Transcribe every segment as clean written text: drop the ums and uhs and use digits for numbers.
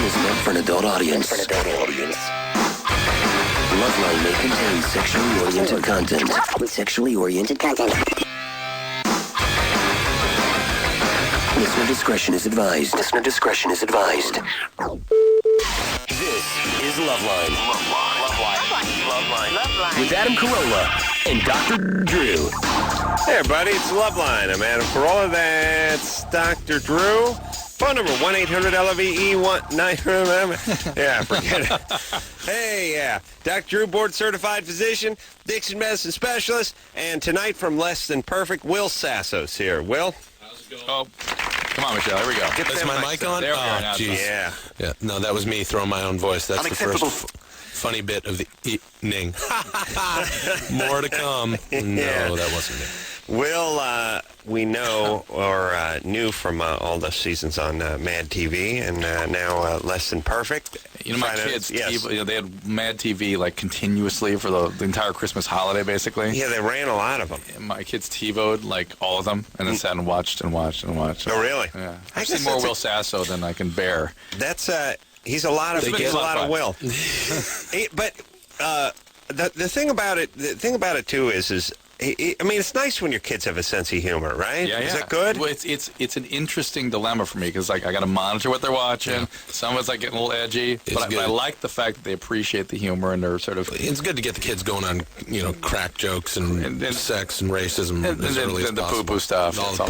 is meant for an adult audience. Loveline may contain sexually oriented content. Listener discretion is advised. This is Loveline. With Adam Carolla and Dr. Drew. Hey everybody, it's Loveline. I'm Adam Carolla. That's Dr. Drew. Phone number 1-800-LOVE-1900. Yeah, forget it. Hey, yeah. Dr. Drew, board certified physician, addiction medicine specialist, and tonight from Less Than Perfect, Will Sasso's here. Will? How's it going? Oh, come on, Michelle. Here we go. Is my mic on? There we go. Jeez. Yeah. No, that was me throwing my own voice. That's the first funny bit of the evening. More to come. No, that wasn't me. Will, we know or knew from all the seasons on Mad TV and now Less Than Perfect. You know, my kids, they had Mad TV like continuously for the entire Christmas holiday, basically. Yeah, they ran a lot of them. My kids TiVo'd like all of them and then sat and watched. Oh, really? Yeah. I've seen more Will Sasso than I can bear. That's, he's a lot of Will. But the thing about it too is I mean, it's nice when your kids have a sense of humor, right? Yeah. Is that good? Well, it's an interesting dilemma for me because like I got to monitor what they're watching. Yeah. Some of it's like getting a little edgy, but I like the fact that they appreciate the humor and they're sort of. It's good to get the kids going on, crack jokes and sex and racism as early as the possible. poo-poo stuff. Lots of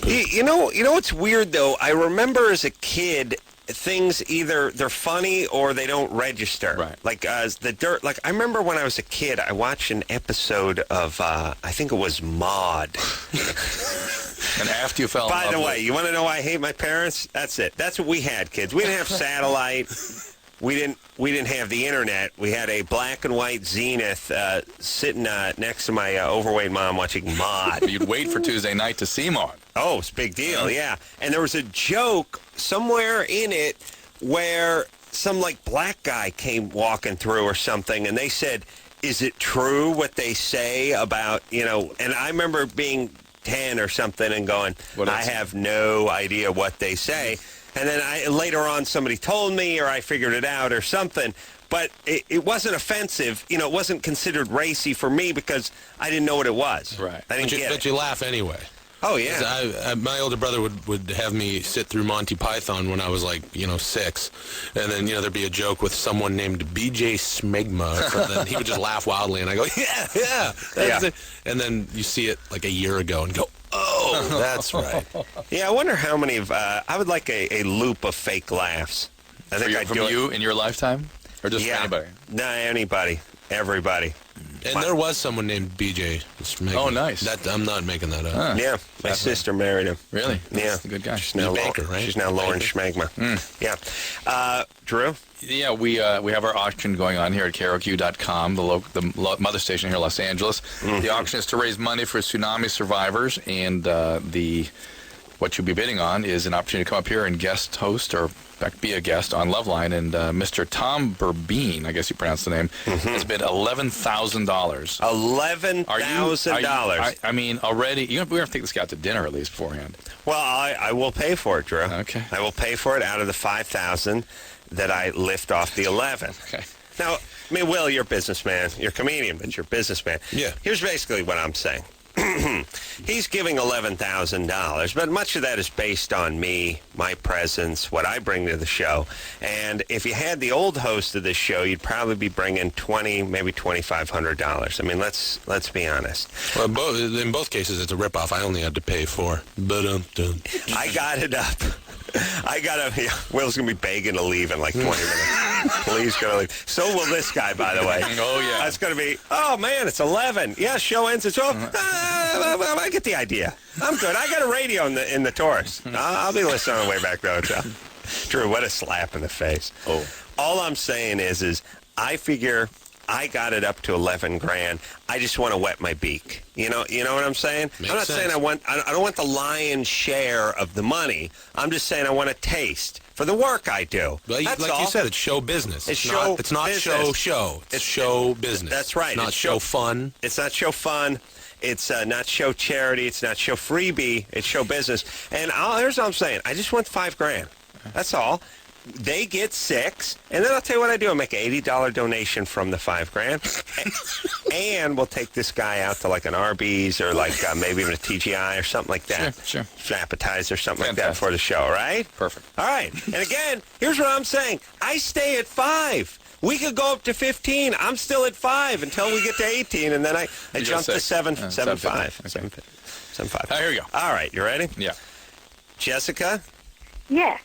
poop. You know what's weird though? I remember as a kid. Things either they're funny or they don't register. Right. Like the dirt. Like I remember when I was a kid, I watched an episode of I think it was Maude. And after you fell in love. By the way, you want to know why I hate my parents? That's it. That's what we had, kids. We didn't have satellite. We didn't have the internet. We had a black and white Zenith sitting next to my overweight mom watching Maude. You'd wait for Tuesday night to see Maude. Oh, it's a big deal, yeah. And there was a joke somewhere in it where some like black guy came walking through or something, and they said, "Is it true what they say about And I remember being 10 or something and going, "I have no idea what they say." And then later on somebody told me or I figured it out or something. But it wasn't offensive. It wasn't considered racy for me because I didn't know what it was. Right. I didn't get it. But you laugh anyway. Oh, yeah. My older brother would have me sit through Monty Python when I was 6. And then, there'd be a joke with someone named BJ Smegma or something. He would just laugh wildly. And I go, yeah. That's it. And then you see it like a year ago and go, oh, that's right. Yeah, I wonder how many of, I would like a loop of fake laughs. I think from you in your lifetime? Or just anybody? No, anybody. Everybody. And there was someone named BJ Smegma. Oh, nice. I'm not making that up. Yeah, my sister married him. Really? Yeah. That's a good guy. She's now banker, right? She's now Lauren Schmegma. Yeah. Drew? Yeah, we have our auction going on here at KROQ.com, the mother station here in Los Angeles. Mm-hmm. The auction is to raise money for tsunami survivors, and what you'll be bidding on is an opportunity to come up here and guest host or be a guest on Loveline, and Mr. Tom Burbine, I guess you pronounce the name, has bid $11,000. $11,000. I mean, already, we have to take this guy out to dinner at least beforehand. Well, I will pay for it, Drew. Okay. I will pay for it out of the $5,000 that I lift off the 11. Okay. Now, I mean, Will, you're a businessman. You're a comedian, but you're a businessman. Yeah. Here's basically what I'm saying. He's giving $11,000, but much of that is based on me, my presence, what I bring to the show. And if you had the old host of this show, you'd probably be bringing maybe $2,500. I mean, let's be honest. Well, in both cases, it's a ripoff. I only had to pay for. I got it up. Will's going to be begging to leave in like 20 minutes. Please go leave. So will this guy, by the way. Oh, yeah. That's going to be, oh, man, it's 11. Yeah, show ends at 12. I get the idea. I'm good. I got a radio in the Taurus. I'll be listening on the way back to the hotel. Drew, what a slap in the face. Oh. All I'm saying is I figure I got it up to $11,000. I just want to wet my beak. You know what I'm saying? Makes I'm not sense. saying I don't want the lion's share of the money. I'm just saying I want a taste for the work I do. Well, That's like all. you said, it's show business. It's not business. show. It's show business. That's right. It's not It's show fun. It's not show fun. It's not show charity. It's not show freebie. It's show business. And here's what I'm saying. I just want $5,000. That's all. they get 6, and then I'll tell you what I do. I make an $80 donation from the $5,000, and we'll take this guy out to like an Arby's or like maybe even a TGI or something like that. Sure. Appetizer, something like that Fantastic. for the show, right? Perfect. All right. And again, here's what I'm saying. I stay at 5. We could go up to 15. I'm still at 5 until we get to 18, and then I jump to 7, 7.5. 7.5. Here we go. All right. You ready? Yeah. Jessica? Yes.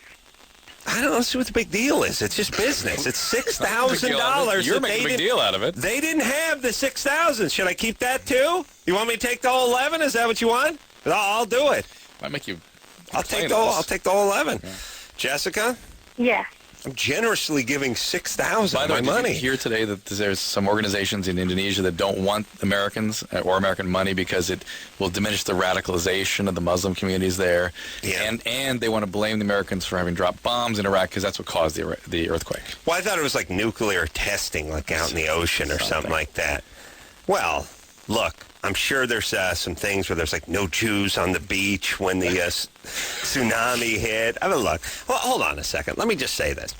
I don't see what the big deal is. It's just business. It's $6,000. You're making a big deal out of it. They didn't have the 6,000. Should I keep that too? You want me to take the whole 11? Is that what you want? I'll do it. Might make you. I'll take the whole 11. Yeah. Jessica? Yes. I'm generously giving $6,000 By the way, my money. did you hear today that there's some organizations in Indonesia that don't want Americans or American money because it will diminish the radicalization of the Muslim communities there, and they want to blame the Americans for having dropped bombs in Iraq because that's what caused the earthquake. Well, I thought it was like nuclear testing, like out in the ocean or something like that. Well, look, I'm sure there's some things where there's like no Jews on the beach when the tsunami hit. I mean, look, well, hold on a second. Let me just say this.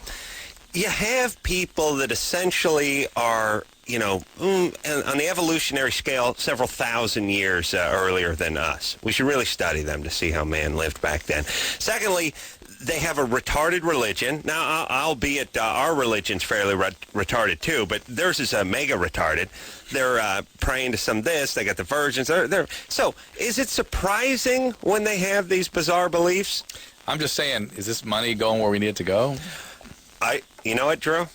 You have people that essentially are, on the evolutionary scale, several thousand years earlier than us. We should really study them to see how man lived back then. Secondly, they have a retarded religion. Now, albeit our religion's fairly retarded too, but theirs is mega retarded. They're praying to some this. They got the virgins. So, is it surprising when they have these bizarre beliefs? I'm just saying, is this money going where we need it to go? You know what, Drew?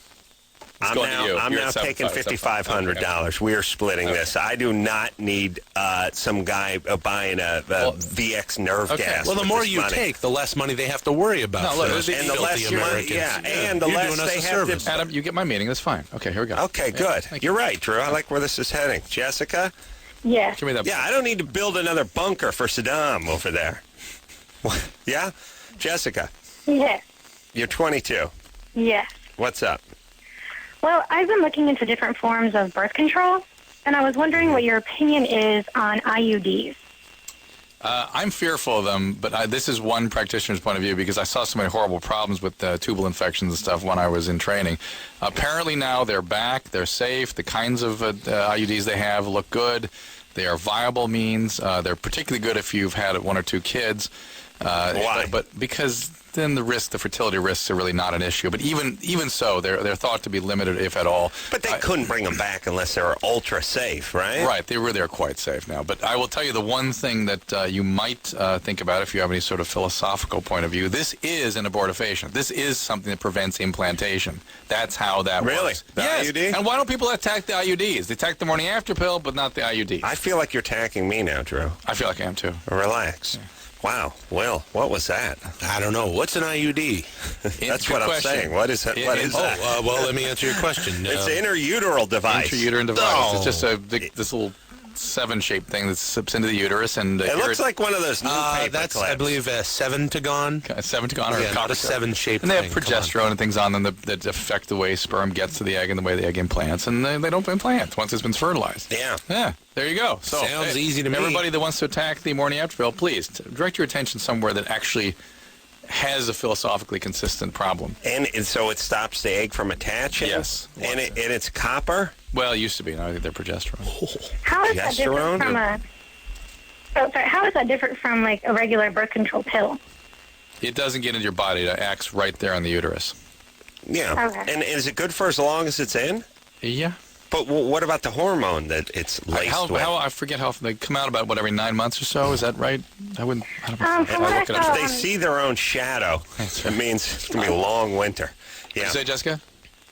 I'm now taking $5,500. Okay. We are splitting this. I do not need some guy buying a VX nerve gas. Well, the more you take, the less money they have to worry about. No, look, and the less money, and the less they have to. Adam, you get my meaning. That's fine. Okay, here we go. Okay, good. You're right, Drew. I like where this is heading. Jessica? Yes. Give me that. Yeah, I don't need to build another bunker for Saddam over there. Yeah? Jessica? Yes. You're 22. Yes. What's up? Well, I've been looking into different forms of birth control, and I was wondering what your opinion is on IUDs. I'm fearful of them, but this is one practitioner's point of view because I saw so many horrible problems with tubal infections and stuff when I was in training. Apparently now they're back, they're safe, the kinds of IUDs they have look good, they are viable means, they're particularly good if you've had 1 or 2 kids. Why? But because then the fertility risks are really not an issue. But even so, they're thought to be limited, if at all. But they couldn't bring them back unless they were ultra safe, right? Right, they really are quite safe now. But I will tell you the one thing that you might think about if you have any sort of philosophical point of view. This is an abortifacient. This is something that prevents implantation. That's how that works. The yes. IUD? And why don't people attack the IUDs? They attack the morning after pill, but not the IUD. I feel like you're attacking me now, Drew. I feel like I am too. Relax. Yeah. Wow. Will, what was that? I don't know. What's an IUD? That's what I'm saying. What is that? Well, let me answer your question. It's an intrauteral device. Intrauterine device. Oh. It's just this little 7-shaped thing that slips into the uterus, and it looks like one of those newspaper that's clips. I believe a 7-tagon. A 7-tagon or not a 7-shaped. And they have progesterone and things on them that affect the way sperm gets to the egg and the way the egg implants, and they don't implant once it's been fertilized. Yeah. There you go. So sounds easy to me. Everybody that wants to attack the morning after pill, please direct your attention somewhere that actually has a philosophically consistent problem. And so it stops the egg from attaching? Yes. And it's copper? Well, it used to be. Now I think they're progesterone. How is that different from how is that different from like a regular birth control pill? It doesn't get into your body. It acts right there on the uterus. Yeah. Okay. And is it good for as long as it's in? Yeah. But what about the hormone that it's laced with? I forget how they come out about every 9 months or so. Is that right? I don't know. If they see their own shadow, it means it's going to be a long winter. Yeah. Did you say, Jessica?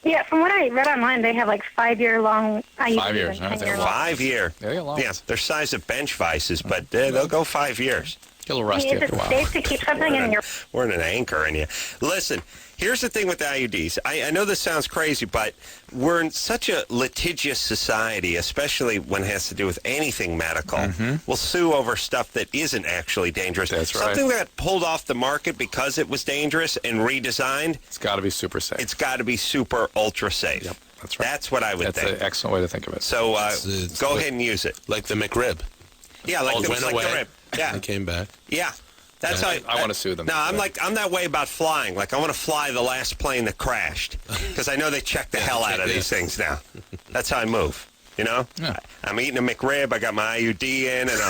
Yeah, from what I read online, they have like 5-year-long IUDs. 5 years. And 10-year-long. 5 year. Yeah, they're size of bench vices, but they'll go 5 years. Get a little rusty Is after it a while. safe to keep something in your... We're in an anchor in you. Listen, here's the thing with the IUDs. I know this sounds crazy, but we're in such a litigious society, especially when it has to do with anything medical. We'll sue over stuff that isn't actually dangerous. That's right. Something that got pulled off the market because it was dangerous and redesigned. It's got to be super safe. It's got to be super ultra safe. Yep, that's right. That's what I would think. That's an excellent way to think of it. So go ahead and use it. Like the McRib. Yeah, like the rib. Yeah. It came back. Yeah. That's how I want to sue them. No, I'm that way about flying. Like, I want to fly the last plane that crashed because I know they check the hell out of these things now. That's how I move. You know, I'm eating a McRib. I got my IUD in, and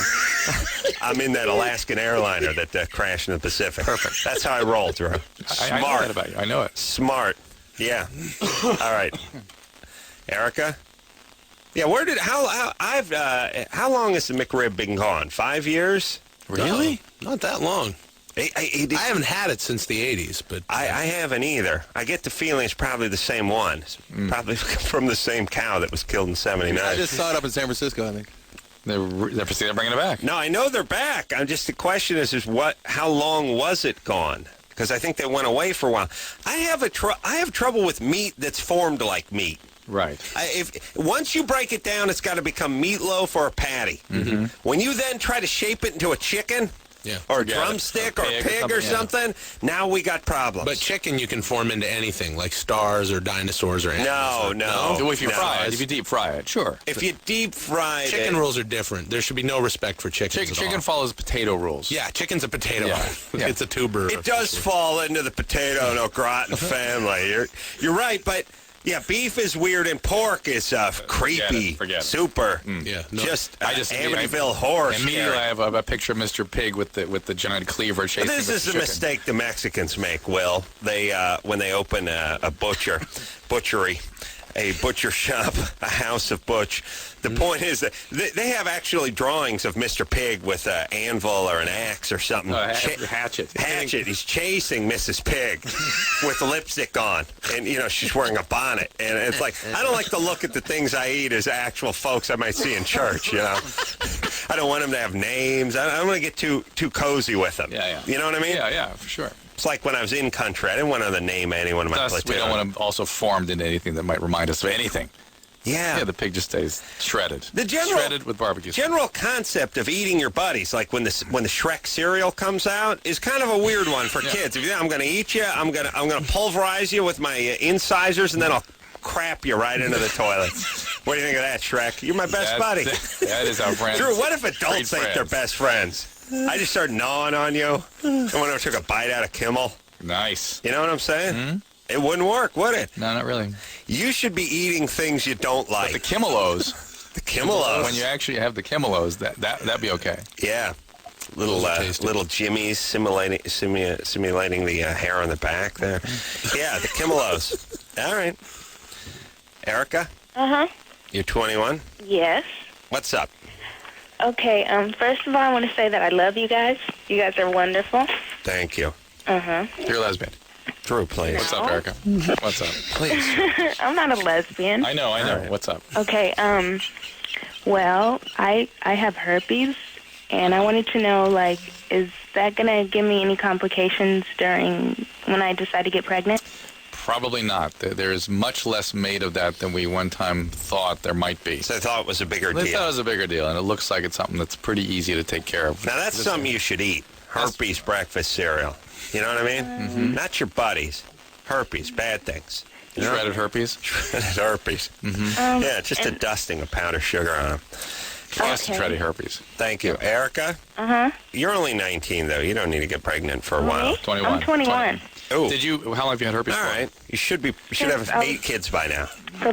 I'm in that Alaskan airliner that crashed in the Pacific. Perfect. That's how I roll, Drew. Smart. I know that about you. I know it. Smart. Yeah. All right. Erica. Yeah. How long has the McRib been gone? 5 years? Really? No, not that long. I haven't had it since the 80s, but... I haven't either. I get the feeling it's probably the same one. It's probably from the same cow that was killed in 79. I just saw it up in San Francisco, I think. They're bringing it back. No, I know they're back. The question is how long was it gone? Because I think they went away for a while. I have trouble with meat that's formed like meat. Right. Once you break it down, it's got to become meatloaf or a patty. Mm-hmm. When you then try to shape it into a chicken... Yeah. Or a drumstick or a pig or something. Now we got problems. But chicken you can form into anything, like stars or dinosaurs or animals. No. If you fry it, if you deep fry it, sure. If you deep fry it. Chicken rules are different. There should be no respect for chickens at all. Chicken follows potato rules. Yeah, chicken's a potato. Yeah. It's a tuber. It does fall into the potato and au gratin family. You're right, but... Yeah, beef is weird and pork is creepy, Forget it. super. Yeah, no. Just Amityville horror. Immediately, I have a picture of Mr. Pig with the giant cleaver chasing. This is a mistake the Mexicans make. Will they when they open a butchery, a butcher shop, a house of butch. The point is that they have actually drawings of Mr. Pig with an anvil or an axe or something. Hatchet. He's chasing Mrs. Pig with lipstick on, and she's wearing a bonnet. And it's like, I don't like to look at the things I eat as actual folks I might see in church. I don't want them to have names. I don't want to get too cozy with them. Yeah. You know what I mean? Yeah, for sure. It's like when I was in country, I didn't want to name anyone in my platoon. We don't want them also formed into anything that might remind us of anything. Yeah. Yeah, the pig just stays shredded. Shredded with barbecue sauce. General concept of eating your buddies, like when the Shrek cereal comes out, is kind of a weird one for kids. If I'm going to eat you, I'm going to pulverize you with my incisors, and then I'll crap you right into the toilet. What do you think of that, Shrek? You're my best buddy. That is our friend. Drew, what if adults ain't their best friends? I just start gnawing on you. Someone ever took a bite out of Kimmel. Nice. You know what I'm saying? Mm-hmm. It wouldn't work, would it? No, not really. You should be eating things you don't like. But the Kimmelos. The Kimmelos. When you actually have the Kimmelos, that'd be okay. Yeah. Little jimmies simulating the hair on the back there. Yeah, the Kimmelos. All right. Erica? Uh-huh. You're 21? Yes. What's up? Okay, first of all, I want to say that I love you guys. You guys are wonderful. Thank you. Uh-huh. You're a lesbian. Drew, please. What's up, Erica? What's up? Please. I'm not a lesbian. I know. Right. What's up? Okay, well, I have herpes, and I wanted to know, is that going to give me any complications when I decide to get pregnant? Probably not. There's much less made of that than we one time thought there might be. So I thought it was a bigger deal. I thought it was a bigger deal, and it looks like it's something that's pretty easy to take care of. Now, that's something you should eat. Herpes breakfast cereal. You know what I mean? Mm-hmm. Not your buddies. Herpes, bad things. Shredded herpes? Shredded herpes. Mm-hmm. Yeah, just a dusting of powdered sugar on them. Concentrated herpes. Thank you. Erica? Uh-huh. You're only 19, though. You don't need to get pregnant for a while. 21. I'm 21. Oh. How long have you had herpes for? All right. You should have 8 kids by now. For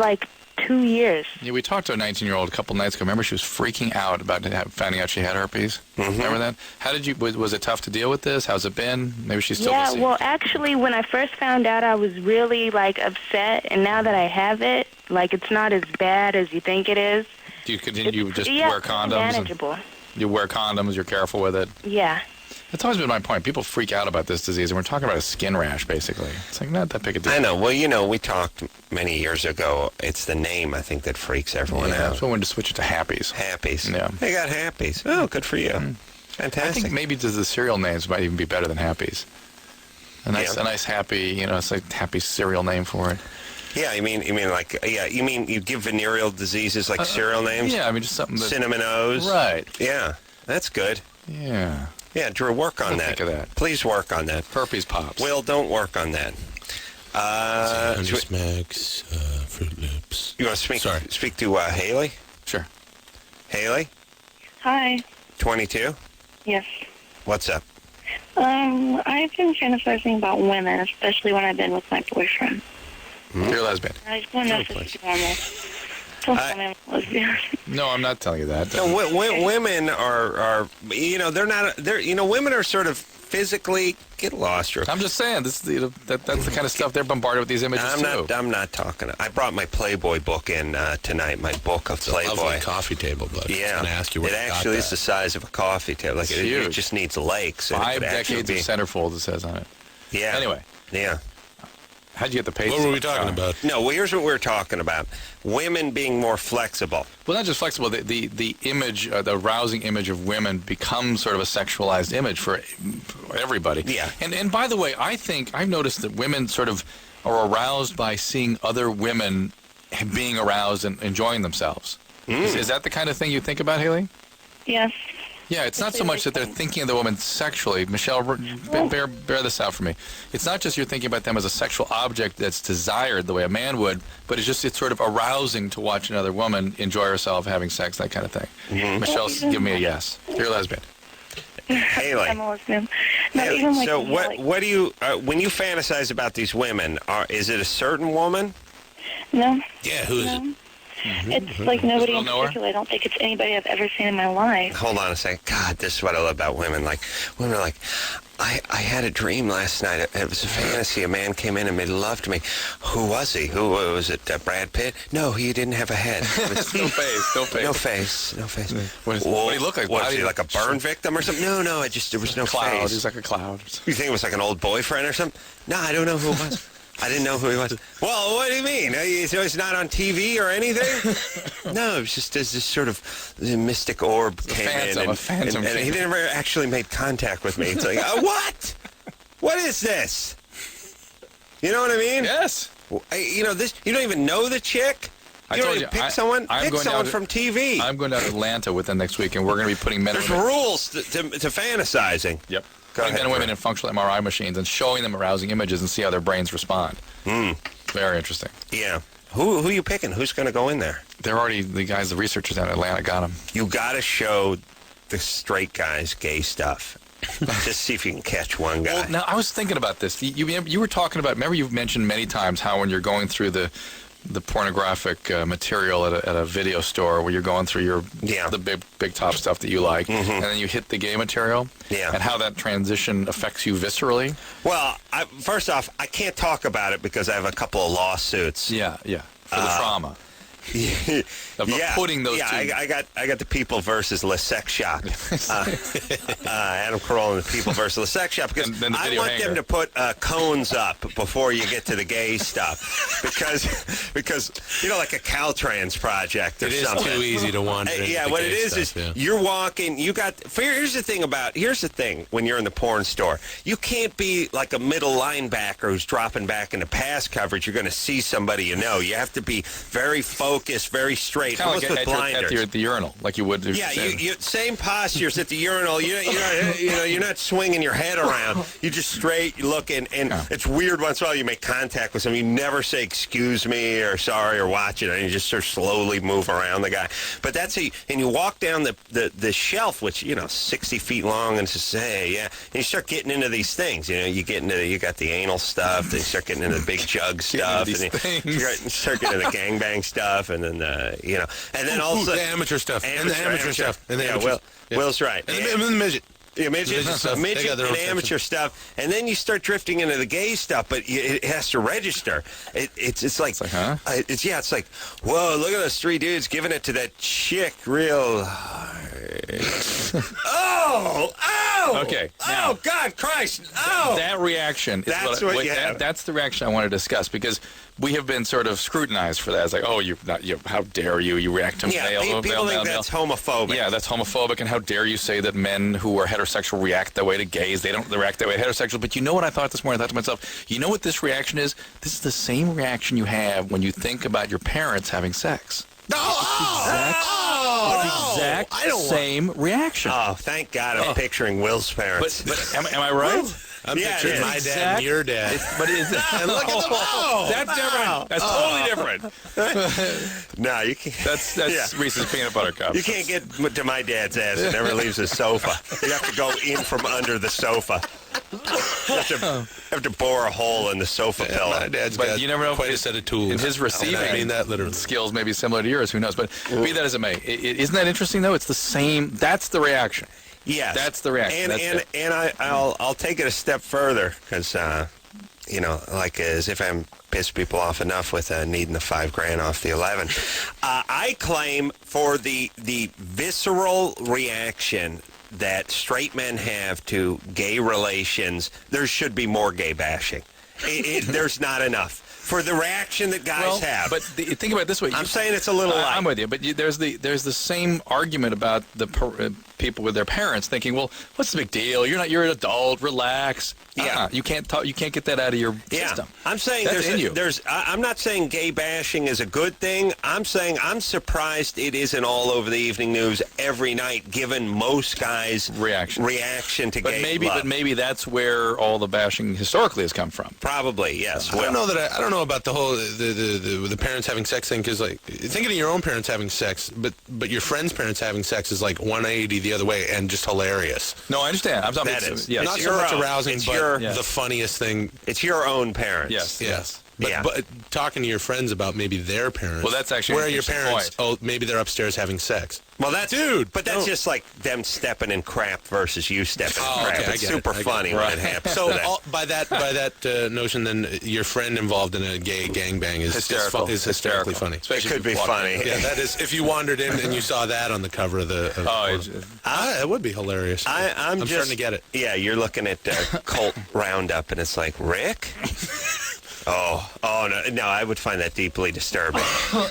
2 years. Yeah, we talked to a 19-year-old a couple nights ago. Remember, she was freaking out about finding out she had herpes. Mm-hmm. Remember that? How did you? Was it tough to deal with this? How's it been? Maybe she's still. Yeah. Well, actually, when I first found out, I was really upset, and now that I have it, it's not as bad as you think it is. Do you continue just wear condoms? It's manageable. You wear condoms. You're careful with it. Yeah. That's always been my point. People freak out about this disease, and we're talking about a skin rash, basically. It's not that big a deal. I know. Well, we talked many years ago. It's the name, I think, that freaks everyone out. That's when we wanted to switch it to Happies. Happies. Yeah. They got Happies. Oh, good for you. Mm. Fantastic. I think maybe the cereal names might even be better than Happies. A nice Happy, it's like Happy cereal name for it. Yeah, you mean you give venereal diseases like cereal names? Yeah, just something that... Cinnamon O's. Right. Yeah, that's good. Yeah. Yeah, Drew, work on that. Think of that. Please work on that. Herpes Pops. Will, don't work on that. Honey Smacks, Fruit Loops. You want to speak to Haley? Sure. Haley? Hi. 22? Yes. What's up? I've been fantasizing about women, especially when I've been with my boyfriend. You're a lesbian. I just want to know if this is normal. Don't tell me I'm a lesbian. No, I'm not telling you that. No, women are women are sort of physically, get lost. I'm just saying, that's the kind of stuff they're bombarded with these images I'm not talking. I brought my Playboy book in tonight, my book of Playboy. It's a lovely coffee table, but I was going to ask you where it actually is the size of a coffee table. Like it just needs legs. 5 decades of centerfold, it says on it. Yeah. Anyway. Yeah. How'd you get the page? What were we talking about? No, well, here's what we're talking about. Women being more flexible. Well, not just flexible. The image, the arousing image of women becomes sort of a sexualized image for everybody. Yeah. And by the way, I think I've noticed that women sort of are aroused by seeing other women being aroused and enjoying themselves. Is that the kind of thing you think about, Haley? Yes. Yeah, it's not so much that they're thinking of the woman sexually. Michelle, bear this out for me. It's not just you're thinking about them as a sexual object that's desired the way a man would, but it's sort of arousing to watch another woman enjoy herself having sex, that kind of thing. Michelle, give me a yes. You're a lesbian. Haley. I'm a lesbian. Haley, so what do you, when you fantasize about these women, is it a certain woman? No. Yeah, who is it? It's like nobody in know her? particular. I don't think it's anybody I've ever seen in my life. Hold on a second. God, this is what I love about women. Like, women are like, I had a dream last night. It was a fantasy. A man came in and made love to me. Who was he? Who was it? Brad Pitt? No, he didn't have a head. No face. No face. What did he look like? Was he like a burn victim or something? No, there was no Cloud. face. He's like a cloud. You think it was like an old boyfriend or something? No, I don't know who it was. I didn't know who he was. Well, what do you mean? He's not on TV or anything? No, it was just this sort of mystic orb came in. A phantom. And he never actually made contact with me. It's like, what? What is this? You know what I mean? Yes. You don't even know the chick? You don't even pick someone from TV. I'm going down to Atlanta within next week, and we're going to be putting men There's rules to fantasizing. Yep. Putting men and women in functional MRI machines and showing them arousing images and see how their brains respond. Very interesting. Yeah. Who are you picking? Who's going to go in there? They're already, the researchers down in Atlanta got them. You got to show the straight guys gay stuff. Just see if you can catch one guy. Well, now, I was thinking about this. You were talking about, remember you've mentioned many times how when you're going through the pornographic material at a video store where you're going through the big top stuff that you like, and then you hit the gay material, and how that transition affects you viscerally. Well, first off, I can't talk about it because I have a couple of lawsuits. Yeah, for the trauma. Of putting those two. I got the People versus Le Sex Shop. Adam Carolla and the People versus Le Sex Shop, because I want them to put cones up before you get to the gay stuff, because like a Caltrans project or something. It is too easy to wander. What it is you're walking. Here's the thing when you're in the porn store, you can't be like a middle linebacker who's dropping back into pass coverage. You're going to see somebody you know. You have to be very focused, very straight. Kind of like at the urinal, like you would. Same postures at the urinal. You're not swinging your head around. You just straight looking, and it's weird. Once in a while, you make contact with someone. You never say excuse me or sorry or watch it, and you just sort of slowly move around the guy. But and you walk down the shelf, which 60 feet long, and just and you start getting into these things. You got the anal stuff, then you start getting into the big jug stuff, and you start getting into the gangbang stuff, and then and then also the amateur stuff, and the amateur stuff, and the Will's right, and the midget. Yeah, midget and amateur stuff, and then you start drifting into the gay stuff, but it has to register. It's like whoa, look at those three dudes giving it to that chick real hard. Okay. Oh, God Christ! Oh, that reaction. That's that's the reaction I want to discuss, because we have been sort of scrutinized for that. It's like, how dare you? You react to male. People think that's homophobic. Yeah, that's homophobic, and how dare you say that men who are heterosexual react that way to gays? They don't react that way to heterosexuals. But you know what I thought this morning? I thought to myself, you know what this reaction is? This is the same reaction you have when you think about your parents having sex. Same reaction. Oh, thank God I'm picturing Will's parents. But am I right? I'm Yeah, picturing it my is. dad and your dad. But is And look at the ball. that's different. That's totally different. No, you can't. That's Yeah. Reese's peanut butter cup. You can't get to my dad's ass. It never leaves the sofa. You have to go in from under the sofa. You have to bore a hole in the sofa Yeah, pillow. my dad's But got you never know quite if a set of tools. in his receiving And I mean that literally. skills may be similar to yours. Who knows? But be that as it may, isn't that interesting though? It's the same. That's the reaction. Yes, That's the reaction. And I'll take it a step further because like as if I'm pissed people off enough with needing the $5,000 off the 11. I claim for the visceral reaction that straight men have to gay relations, there should be more gay bashing. There's not enough. For the reaction that guys have. But think about it this way. I'm saying it's a little light. I'm with you, but there's the same argument about the people with their parents thinking, well, what's the big deal? You're an adult. Relax. Yeah. You can't talk. You can't get that out of your system. I'm saying That's in you. I'm not saying gay bashing is a good thing. I'm saying I'm surprised it isn't all over the evening news every night, given most guys' reaction to gay love. But maybe that's where all the bashing historically has come from. Probably, yes. I don't know that I don't know about the whole the parents having sex thing, because like thinking of your own parents having sex, but your friends' parents having sex is like 180 the other way and just hilarious. No, I understand. I'm talking That is. yes. Not It's so your much own. arousing, It's but your- the funniest thing. It's your own parents. Yes. But talking to your friends about maybe their parents. Well, that's actually where an are your interesting parents? point. Oh, maybe they're upstairs having sex. Well, that's But that's no. just like them stepping in crap versus you stepping in crap. okay, I It's get it, super I get it. funny when it happens. So to that. by that notion, then your friend involved in a gay gangbang is Hysterical. is hysterically funny. It could be funny. Yeah, that is. If you wandered in and you saw that on the cover of the, it would be hilarious. I'm just starting to get it. Yeah, you're looking at Colt Roundup, and it's like, Rick? Oh no! I would find that deeply disturbing.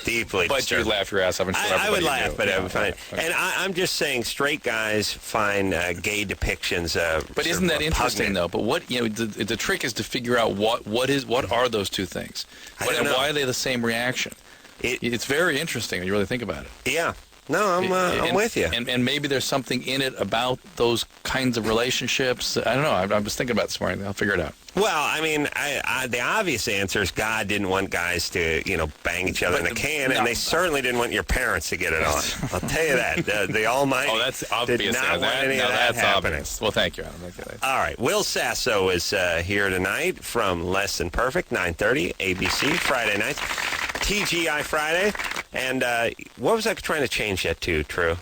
Deeply But disturbing. you laugh your ass off and show I would everybody you laugh, knew. but I Yeah, would find. okay. And I'm just saying, straight guys find gay depictions. But isn't that interesting though? But what the trick is to figure out what are those two things, don't know. why are they the same reaction? It's very interesting when you really think about it. Yeah. No, I'm with you. And maybe there's something in it about those kinds of relationships. I don't know. I was thinking about it this morning. I'll figure it out. Well, I mean, the obvious answer is God didn't want guys to, bang each other in a can, and they certainly didn't want your parents to get it on. I'll tell you that. The Almighty that's obvious. did not want any of that that's happening. obvious. Well, thank you, Adam. All right. Will Sasso is here tonight from Less Than Perfect, 9:30, ABC, Friday nights. TGI Friday. And what was I trying to change that to, True?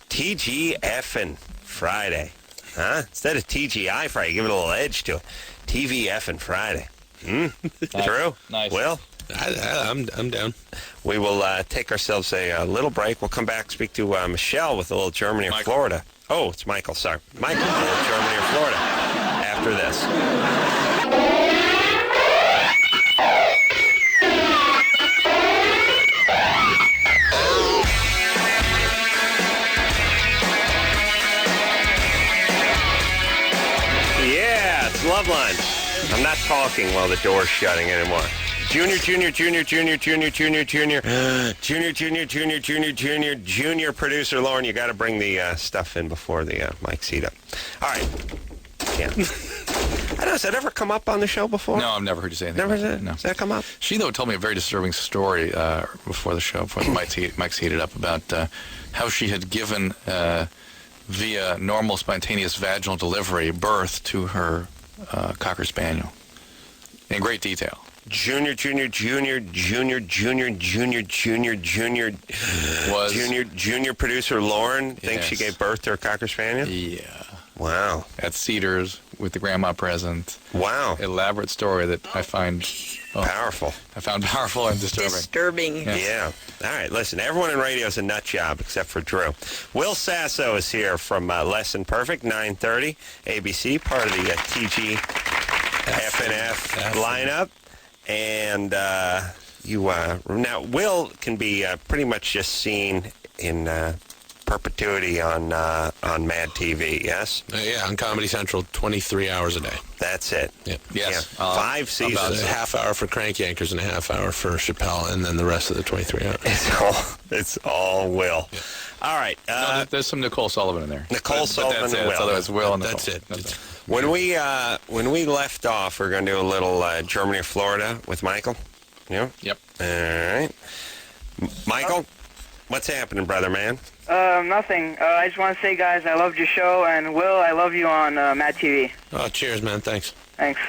TGF'n Friday. Huh? Instead of TGI Friday, give it a little edge to it. TVF'n Friday. True? Nice. Will? I'm down. We will take ourselves a little break. We'll come back, speak to Michelle with a little Germany or Michael. Florida. Oh, it's Michael, sorry. Michael with a little Germany or Florida after this. Yeah, it's Loveline. I'm not talking while the door's shutting anymore. Junior producer Lauren, you got to bring the stuff in before the mics heat up. All right. Yeah. I don't know, has that ever come up on the show before? No, I've never heard you say anything. Never about said that. No. Has that come up? She, though, told me a very disturbing story before the show, before the mics heated up, about how she had given, via normal spontaneous vaginal delivery, birth to her Cocker Spaniel in great detail. Junior producer Lauren thinks she Yes. gave birth to her Cocker Spaniel? Yeah. Wow. At Cedars with the grandma present. Wow. Elaborate story that I find Powerful. I found powerful and disturbing. Yeah. All right, listen, everyone in radio is a nut job except for Drew. Will Sasso is here from Less Than Perfect, 9:30, ABC, part of the TG FNF lineup. And now Will can be pretty much just seen in perpetuity on Mad TV, yes? Yeah, on Comedy Central, 23 hours a day. That's it. Yep. Yes. Yeah. 5 seasons. About a half hour for Crank Yankers and a half hour for Chappelle, and then the rest of the 23 hours. It's all Will. Yeah. All right. No, there's some Nicole Sullivan in there. Nicole Sullivan that's and it. Will. Otherwise, Will and Nicole. That's it. When we left off, we're going to do a little Germany or Florida with Michael. Yeah? Yep. All right. Michael, what's happening, brother man? Nothing. I just want to say, guys, I loved your show, and Will, I love you on Mad TV. Oh, cheers, man. Thanks. Thanks.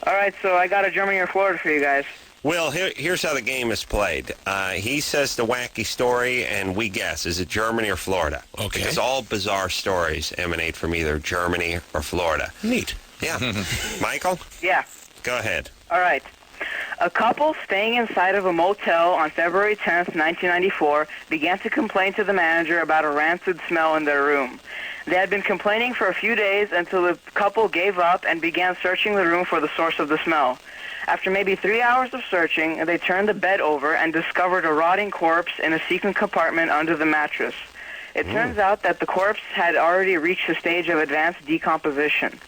All right, so I got a Germany or Florida for you guys. Will, here's how the game is played. He says the wacky story, and we guess. Is it Germany or Florida? Okay. Because all bizarre stories emanate from either Germany or Florida. Neat. Yeah. Michael? Yeah. Go ahead. All right. A couple staying inside of a motel on February 10th, 1994, began to complain to the manager about a rancid smell in their room. They had been complaining for a few days until the couple gave up and began searching the room for the source of the smell. After maybe 3 hours of searching, they turned the bed over and discovered a rotting corpse in a secret compartment under the mattress. It turns out that the corpse had already reached a stage of advanced decomposition.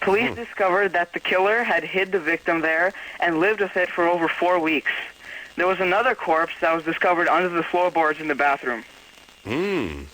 Police discovered that the killer had hid the victim there and lived with it for over 4 weeks. There was another corpse that was discovered under the floorboards in the bathroom. The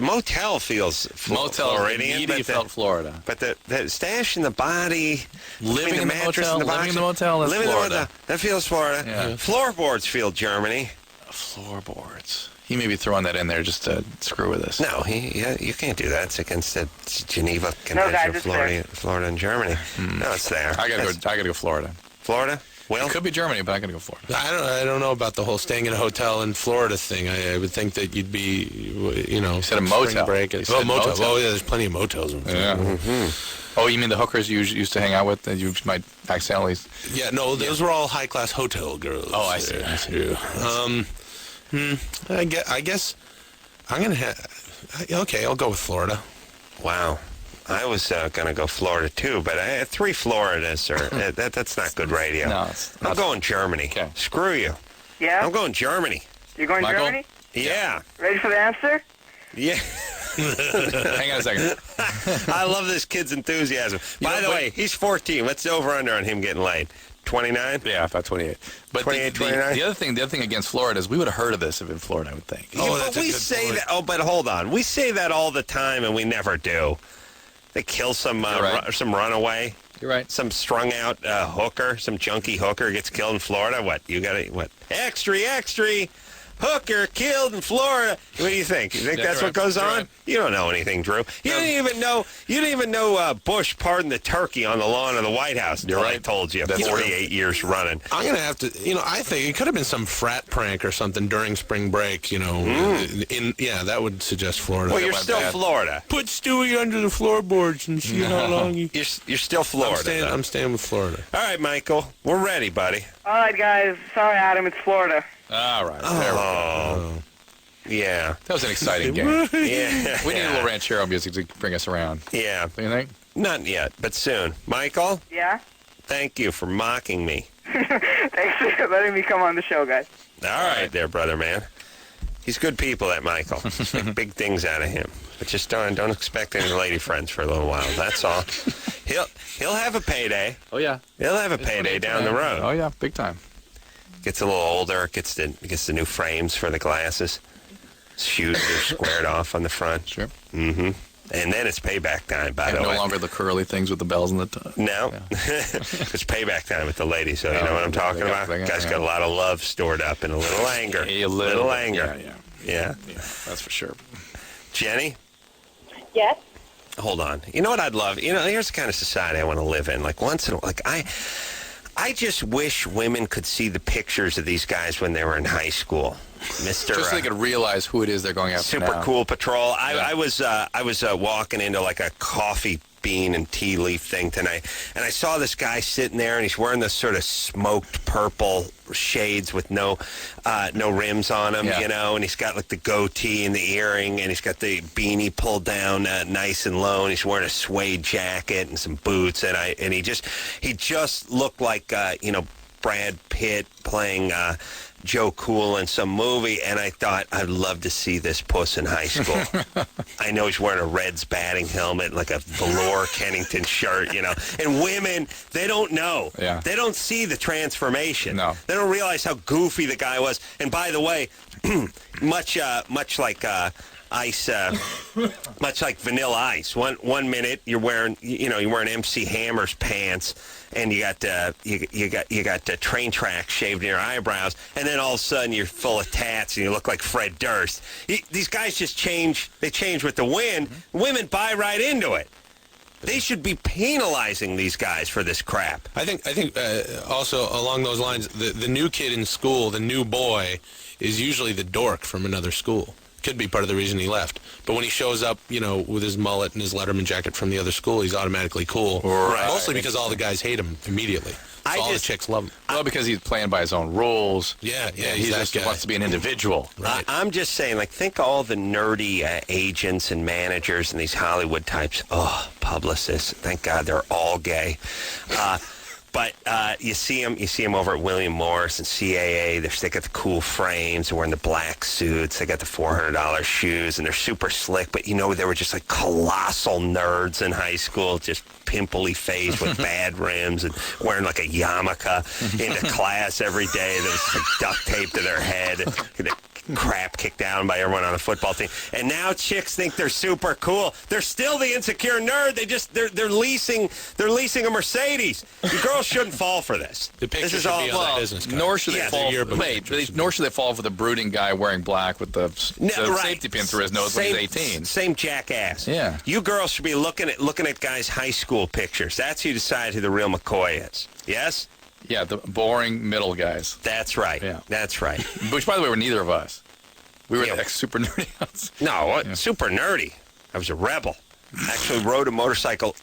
motel feels Floridian, but felt Florida. But the stash in the body, Living in the mattress motel, in the box, living in the motel, that's living in the Florida. motel, that feels Florida. Yeah. Floorboards feel Germany. Floorboards. He may be throwing that in there just to screw with us. No, you can't do that. It's against the Geneva Convention guys, of Florida and Germany. No, it's there. I gotta go Florida. Florida? Will? It could be Germany, but I gotta go Florida. I don't know about the whole staying in a hotel in Florida thing. I would think that you'd be, you said a motel. spring break. You said motel. motel. Oh, yeah, there's plenty of motels in Florida. Yeah. Oh, you mean the hookers you used to hang out with that you might accidentally... Yeah, no, those were all high-class hotel girls. Oh, I see. Yeah. I guess I'm going to have... Okay, I'll go with Florida. Wow. I was going to go Florida, too, but I had 3 Floridas. That's not good radio. No, I'm going Germany. Okay. Screw you. Yeah? I'm going Germany. You're going Michael? Germany? Yeah. Ready for the answer? Yeah. Hang on a second. I love this kid's enthusiasm. By the way, he's 14. What's the over-under on him getting laid? 29? Yeah, about 28. But 28, 29? the other thing against Florida is we would have heard of this if in Florida, I would think. Oh, that's but a we good say point. that. Oh, but hold on. We say that all the time, and we never do. They kill some right. some runaway, You're right. some strung out hooker, some junkie hooker gets killed in Florida. What you got? What extra? Hooker killed in Florida. What do you think? You think Yeah, that's you're what right. goes You're on? right. You don't know anything, Drew. You didn't even know Bush pardoned the turkey on the lawn of the White House. Until I told you. That's 48 years running. I'm going to have to, I think it could have been some frat prank or something during spring break, that would suggest Florida. Well, you're went still bad. Florida. Put Stewie under the floorboards and see how long you... You're still Florida. I'm staying with Florida. All right, Michael. We're ready, buddy. All right, guys. Sorry, Adam. It's Florida. All right. There we go. Yeah. That was an exciting game. Yeah. We need a little ranchero music to bring us around. Yeah. Do you think? Not yet, but soon. Michael, Yeah? thank you for mocking me. Thanks for letting me come on the show, guys. All right there, brother man. He's good people, that Michael. Make big things out of him. But just don't expect any lady friends for a little while. That's all. He'll have a payday. Oh, yeah. He'll have a payday down the road. Oh, yeah. Big time. Gets a little older. Gets the new frames for the glasses. Shoes are squared off on the front. Sure. Mm-hmm. And then it's payback time, by the No way. longer the curly things with the bells and the... No. Yeah. It's payback time with the ladies, so you know what I'm talking they got- about? they got- Guys yeah. got a lot of love stored up and a little anger. A little anger. Yeah, that's for sure. Jenny? Yes. Hold on. You know what I'd love? Here's the kind of society I want to live in. Like once in a while, I just wish women could see the pictures of these guys when they were in high school. Mr. Just so they could realize who it is they're going after Super now. Cool Patrol. Yeah. I was walking into like a coffee bean and tea leaf thing tonight, and I saw this guy sitting there, and he's wearing this sort of smoked purple shades with no rims on him, Yeah. and he's got like the goatee and the earring, and he's got the beanie pulled down nice and low, and he's wearing a suede jacket and some boots, and he just looked like Brad Pitt playing Joe Cool in some movie, and I thought, I'd love to see this puss in high school. I know he's wearing a Reds batting helmet, like a velour Kennington shirt, And women, they don't know. Yeah. They don't see the transformation. No. They don't realize how goofy the guy was. And by the way, much like ice, much like Vanilla Ice. One minute you're wearing MC Hammer's pants, and you got train tracks shaved in your eyebrows, and then all of a sudden you're full of tats and you look like Fred Durst. These guys just change. They change with the wind. Women buy right into it. They should be penalizing these guys for this crap. I think also along those lines, the new kid in school, the new boy, is usually the dork from another school. Could be part of the reason he left. But when he shows up, with his mullet and his Letterman jacket from the other school, he's automatically cool. Right. Mostly because all the guys hate him immediately. So all the chicks love him. Well, because he's playing by his own rules. Yeah, He he's just that guy. wants to be an individual. Right. I'm just saying, think of all the nerdy agents and managers and these Hollywood types. Oh, publicists. Thank God they're all gay. But you see them over at William Morris and CAA. They got the cool frames. They're wearing the black suits. They got the $400 shoes, and they're super slick. But they were just like colossal nerds in high school, just pimply faced with bad rims and wearing like a yarmulke into class every day. That was like duct taped to their head. Crap kicked down by everyone on the football team, and now chicks think they're super cool. They're still the insecure nerd. They're leasing a Mercedes. You girls shouldn't fall for this. The picture This is should all be on that business card. Nor should they Yeah, fall. the yearbook Wait, pictures. nor should they fall for the brooding guy wearing black with the Right. safety pin through his nose when he's 18. Same jackass. Yeah. You girls should be looking at guys' high school pictures. That's who you decide who the real McCoy is. Yes? Yeah, the boring middle guys. That's right. Yeah. That's right. Which, by the way, were neither of us. We were Yeah. the super nerdy ones. No, super nerdy. I was a rebel. Actually rode a motorcycle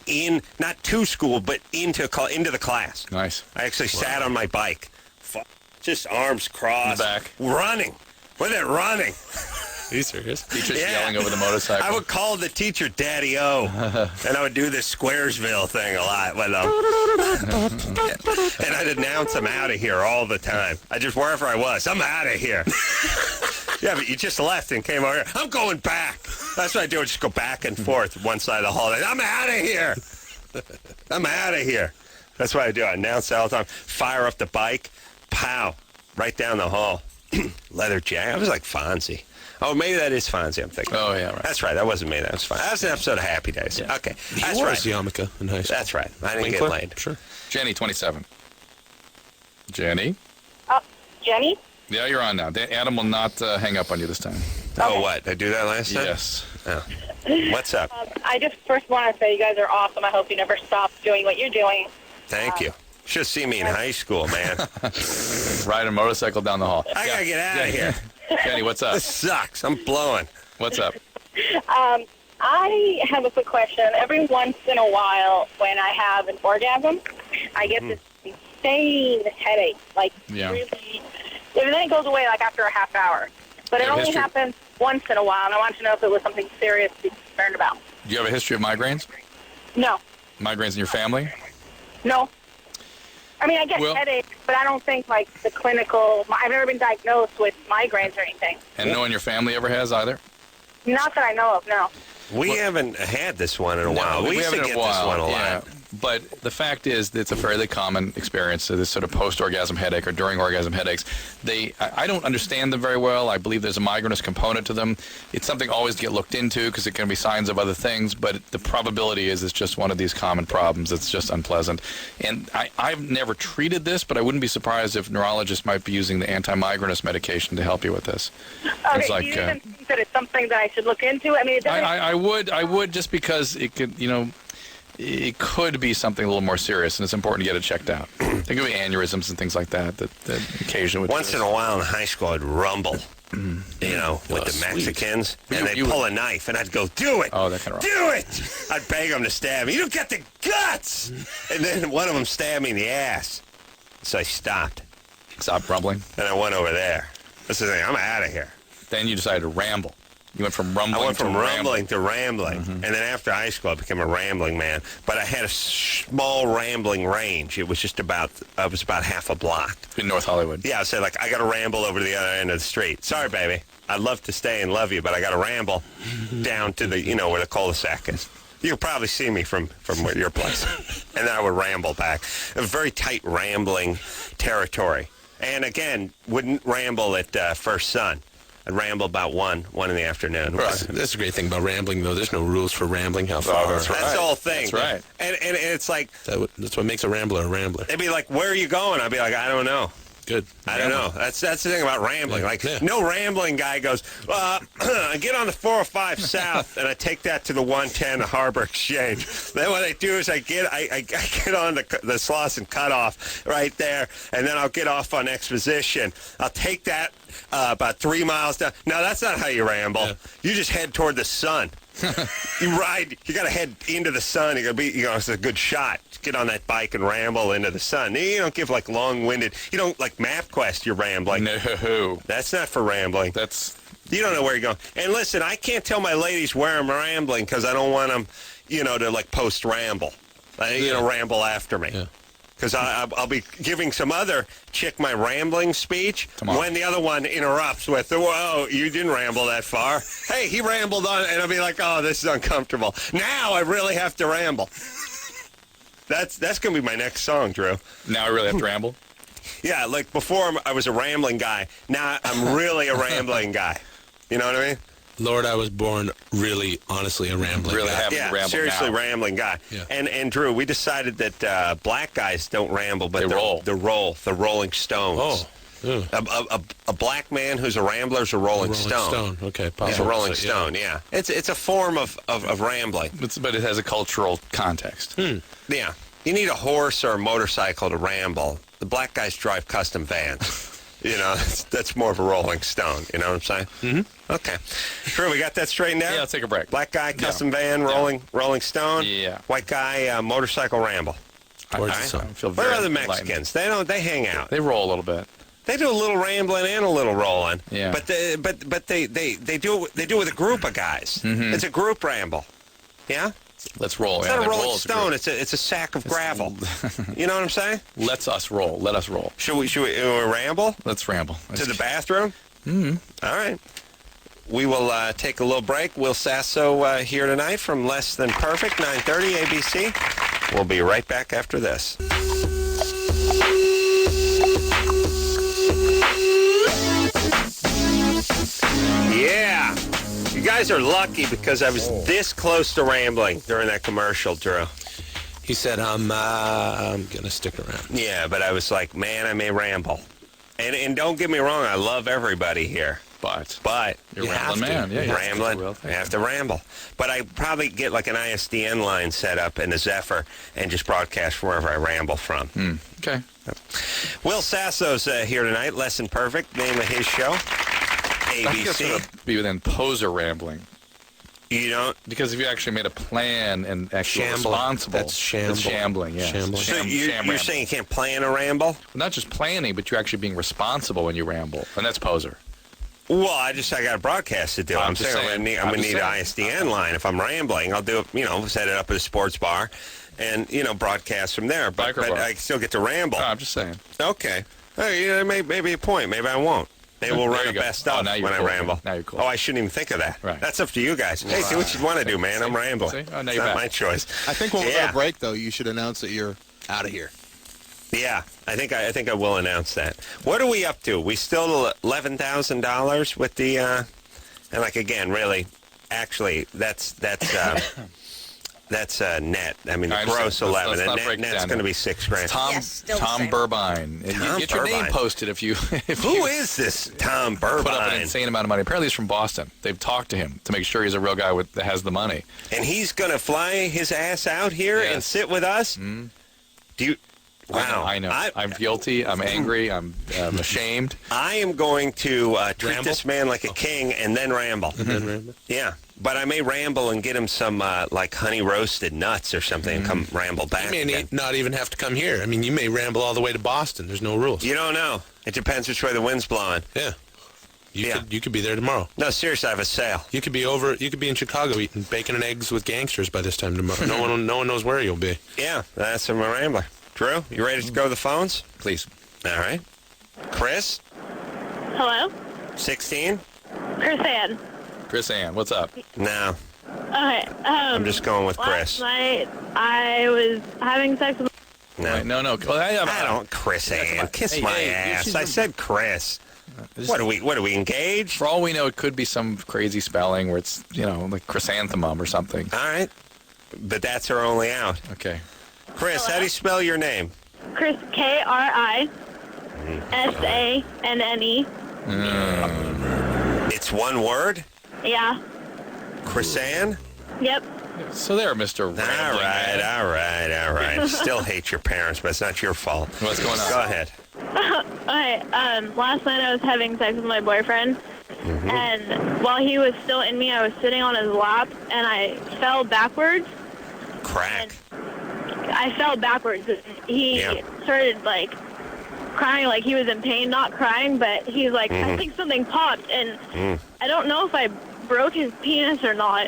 not to school, but into the class. Nice. I actually sat on my bike, just arms crossed, In the back. running. With it running. Are you serious? Teachers Yeah. yelling over the motorcycle. I would call the teacher Daddy-O, and I would do this Squaresville thing a lot with them. And I'd announce I'm out of here all the time. Wherever I was, I'm out of here. Yeah, but you just left and came over here. I'm going back. That's what I do. I just go back and forth one side of the hall. I'm out of here. I'm out of here. That's what I do. I announce all the time. Fire up the bike. Pow. Right down the hall. Leather jacket. I was like Fonzie. Oh, maybe that is Fonzie, I'm thinking. Oh, yeah, right. That's right. That wasn't me. That was fine. That was an episode of Happy Days. Yeah. Okay. He That's wore right. his yarmulke in high school. That's right. I didn't Winkler? get laid. Sure. Jenny, 27. Jenny? Jenny? Yeah, you're on now. Adam will not hang up on you this time. Oh, what? Did I do that last time? Yes. Oh. What's up? I just first want to say you guys are awesome. I hope you never stop doing what you're doing. Thank you. Should have seen me in high school, man. Ride a motorcycle down the hall. I got to get out of here. Jenny, what's up? This sucks. I'm blowing. What's up? I have a quick question. Every once in a while, when I have an orgasm, I get this insane headache. Really. And then it goes away after a half hour. But it only happens once in a while, and I want to know if it was something serious to be concerned about. Do you have a history of migraines? No. Migraines in your family? No. I mean, I get headaches, but I don't think the clinical. I've never been diagnosed with migraines or anything. And no one in your family ever has either? Not that I know of, no. We haven't had this one in a while. We used to haven't get in a while. this one a lot. Yeah. But the fact is that it's a fairly common experience, this sort of post-orgasm headache or during orgasm headaches. I don't understand them very well. I believe there's a migrainous component to them. It's something always to get looked into because it can be signs of other things, but the probability is it's just one of these common problems. It's just unpleasant. And I've never treated this, but I wouldn't be surprised if neurologists might be using the anti-migrainous medication to help you with this. Okay, do you even think that it's something that I should look into? I mean, it doesn't... I would just because it could, it could be something a little more serious, and it's important to get it checked out. There could be aneurysms and things like that occasionally would. Once in a while in high school, I'd rumble, with the Mexicans, and they'd pull a knife, and I'd go, do it! Oh, that kind of do it! I'd beg them to stab me. You don't get the guts! And then one of them stabbed me in the ass. So I stopped. Stopped rumbling? And I went over there. This is the thing, I'm out of here. Then you decided to ramble. You went from rumbling I went from rumbling rambling. to rambling. And then after high school, I became a rambling man. But I had a small rambling range. It was just about half a block. In North Hollywood. Yeah, I said, I got to ramble over to the other end of the street. Sorry, baby. I'd love to stay and love you, but I got to ramble down to the, where the cul-de-sac is. You could probably see me from your place. And then I would ramble back. A very tight rambling territory. And again, wouldn't ramble at First Sun. I'd ramble about 1 in the afternoon. Right. That's the great thing about rambling, though. There's no rules for rambling. How far? That's right. That's the whole thing. That's right. And it's like... That's what makes a rambler a rambler. They'd be like, where are you going? I'd be like, I don't know. Good. I don't know. That's the thing about rambling. Yeah. Like, Yeah. no rambling guy goes, I get on the 405 South, and I take that to the 110 Harbor Exchange. Then what I do is I get on the Slauson Cutoff right there, and then I'll get off on Exposition. I'll take that about 3 miles down. No, that's not how you ramble. Yeah. You just head toward the sun. You got to head into the sun. It's a good shot. Get on that bike and ramble into the sun. You don't give like long-winded, you don't like MapQuest, you're rambling. No. That's not for rambling. You don't know where you're going. And listen, I can't tell my ladies where I'm rambling because I don't want them, to like post-ramble. Ramble after me. Yeah. Because I'll be giving some other chick my rambling speech when the other one interrupts with, whoa, you didn't ramble that far. Hey, he rambled on, and I'll be like, oh, this is uncomfortable. Now I really have to ramble. That's going to be my next song, Drew. Now I really have to ramble? Yeah, like before I was a rambling guy. Now I'm really a rambling guy. You know what I mean? Lord, I was born really, honestly, a rambling Really guy. having to ramble seriously now. rambling guy. Yeah. And Drew, we decided that black guys don't ramble, but They roll. The Rolling Stones. Oh. Yeah. A black man who's a rambler is a Rolling Stone. Okay, He's a Rolling opposite, Stone, yeah. It's a form of rambling. But it has a cultural context. Yeah. You need a horse or a motorcycle to ramble. The black guys drive custom vans. That's more of a Rolling Stone. You know what I'm saying? Mm-hmm. Okay. Drew, we got that straightened out? Yeah, let's take a break. Black guy, custom van, Rolling Stone. Yeah. White guy, motorcycle ramble. Towards the I sun. feel What very are the enlightened. Mexicans? They hang out. They roll a little bit. They do a little rambling and a little rolling. Yeah. But they do it with a group of guys. Mm-hmm. It's a group ramble. Yeah? Let's roll. It's yeah, not a they roll Rolling as a group. Stone. It's a sack of gravel. You know what I'm saying? Let us roll. Let us roll. Should we ramble Let's ramble. to the bathroom? Mm-hmm. All right. We will take a little break. Will Sasso here tonight from Less Than Perfect, 9:30 ABC. We'll be right back after this. Yeah. You guys are lucky because I was this close to rambling during that commercial, Drew. He said, I'm going to stick around. Yeah, but I was like, man, I may ramble. And don't get me wrong, I love everybody here. But You're a rambling man. Yeah, yeah. rambling. Well, I have to ramble. But I probably get like an ISDN line set up in a Zephyr and just broadcast from wherever I ramble from. Okay. Will Sasso's here tonight. Less Than Perfect, name of his show. I think that's ABC. going to be then poser rambling. You don't? Because if you actually made a plan and actually were Shambling. responsible. That's shambling. Shambling, yeah. Shambling. So you're rambling. saying you can't plan a ramble? Not just planning, but you're actually being responsible when you ramble. And that's poser. Well, I got a broadcast to do. I'm I'm just saying saying. I'm going to I'm need just an ISDN line. If I'm rambling, I'll do it, set it up at a sports bar and, broadcast from there. But Biker bar. I still get to ramble. No, I'm just saying. Okay. Hey, maybe a point. Maybe I won't. Maybe we'll There run you a go. best Oh, of now when you're I cool. ramble. Now you're cool. Oh, I shouldn't even think of that. Right. That's up to you guys. Hey, do what you want to do, man. I'm rambling. See? Oh, now It's you're not back. my choice. I think when we Yeah. go to break, though, you should announce that you're out of here. Yeah, I think I will announce that. What are we up to? We still $11,000 with the and again, really, actually, that's net. I mean, the I gross understand. 11, Let's and not break it net's down. going to be $6,000. Tom, Yes, still the Tom same. Burbine. Tom Get your name Burbine. posted if you Who is this Tom Burbine? put up an insane amount of money. Apparently he's from Boston. They've talked to him to make sure he's a real guy that has the money. And he's going to fly his ass out here and Yes. sit with us? Mm. Do you? Wow. I know. I'm guilty. I'm angry. I'm ashamed. I am going to treat Ramble? this man like a king and then ramble. Yeah. But I may ramble and get him some honey roasted nuts or something and come ramble back. You may again. not even have to come here. I mean, you may ramble all the way to Boston. There's no rules. You don't know. It depends which way the wind's blowing. Yeah. Yeah. You could be there tomorrow. No, seriously, I have a sale. You could be in Chicago eating bacon and eggs with gangsters by this time tomorrow. No one knows where you'll be. Yeah, that's a rambler. Drew, you ready to go to the phones? Please. All right. Chris, Hello? 16? Chris Ann. Chris Ann, what's up? No, Okay. I'm just going with Last Chris. night, I was having sex with... No. Right, no. Well, I don't, Chris Ann. Kiss Hey, my hey, ass. she's I a- said Chris. What are we engaged? For all we know, it could be some crazy spelling where it's, like chrysanthemum or something. All right. But that's our only out. Okay. Chris, how do you spell your name? Chris, Krisanne. It's one word? Yeah. Krisanne? Yep. So there, Mr. All right. Still hate your parents, but it's not your fault. What's going on? Go ahead. Okay, last night I was having sex with my boyfriend, and while he was still in me, I was sitting on his lap, and I fell backwards. Crack. I fell backwards. He started, like, crying like he was in pain, not crying, but he's like, I think something popped, and I don't know if I broke his penis or not.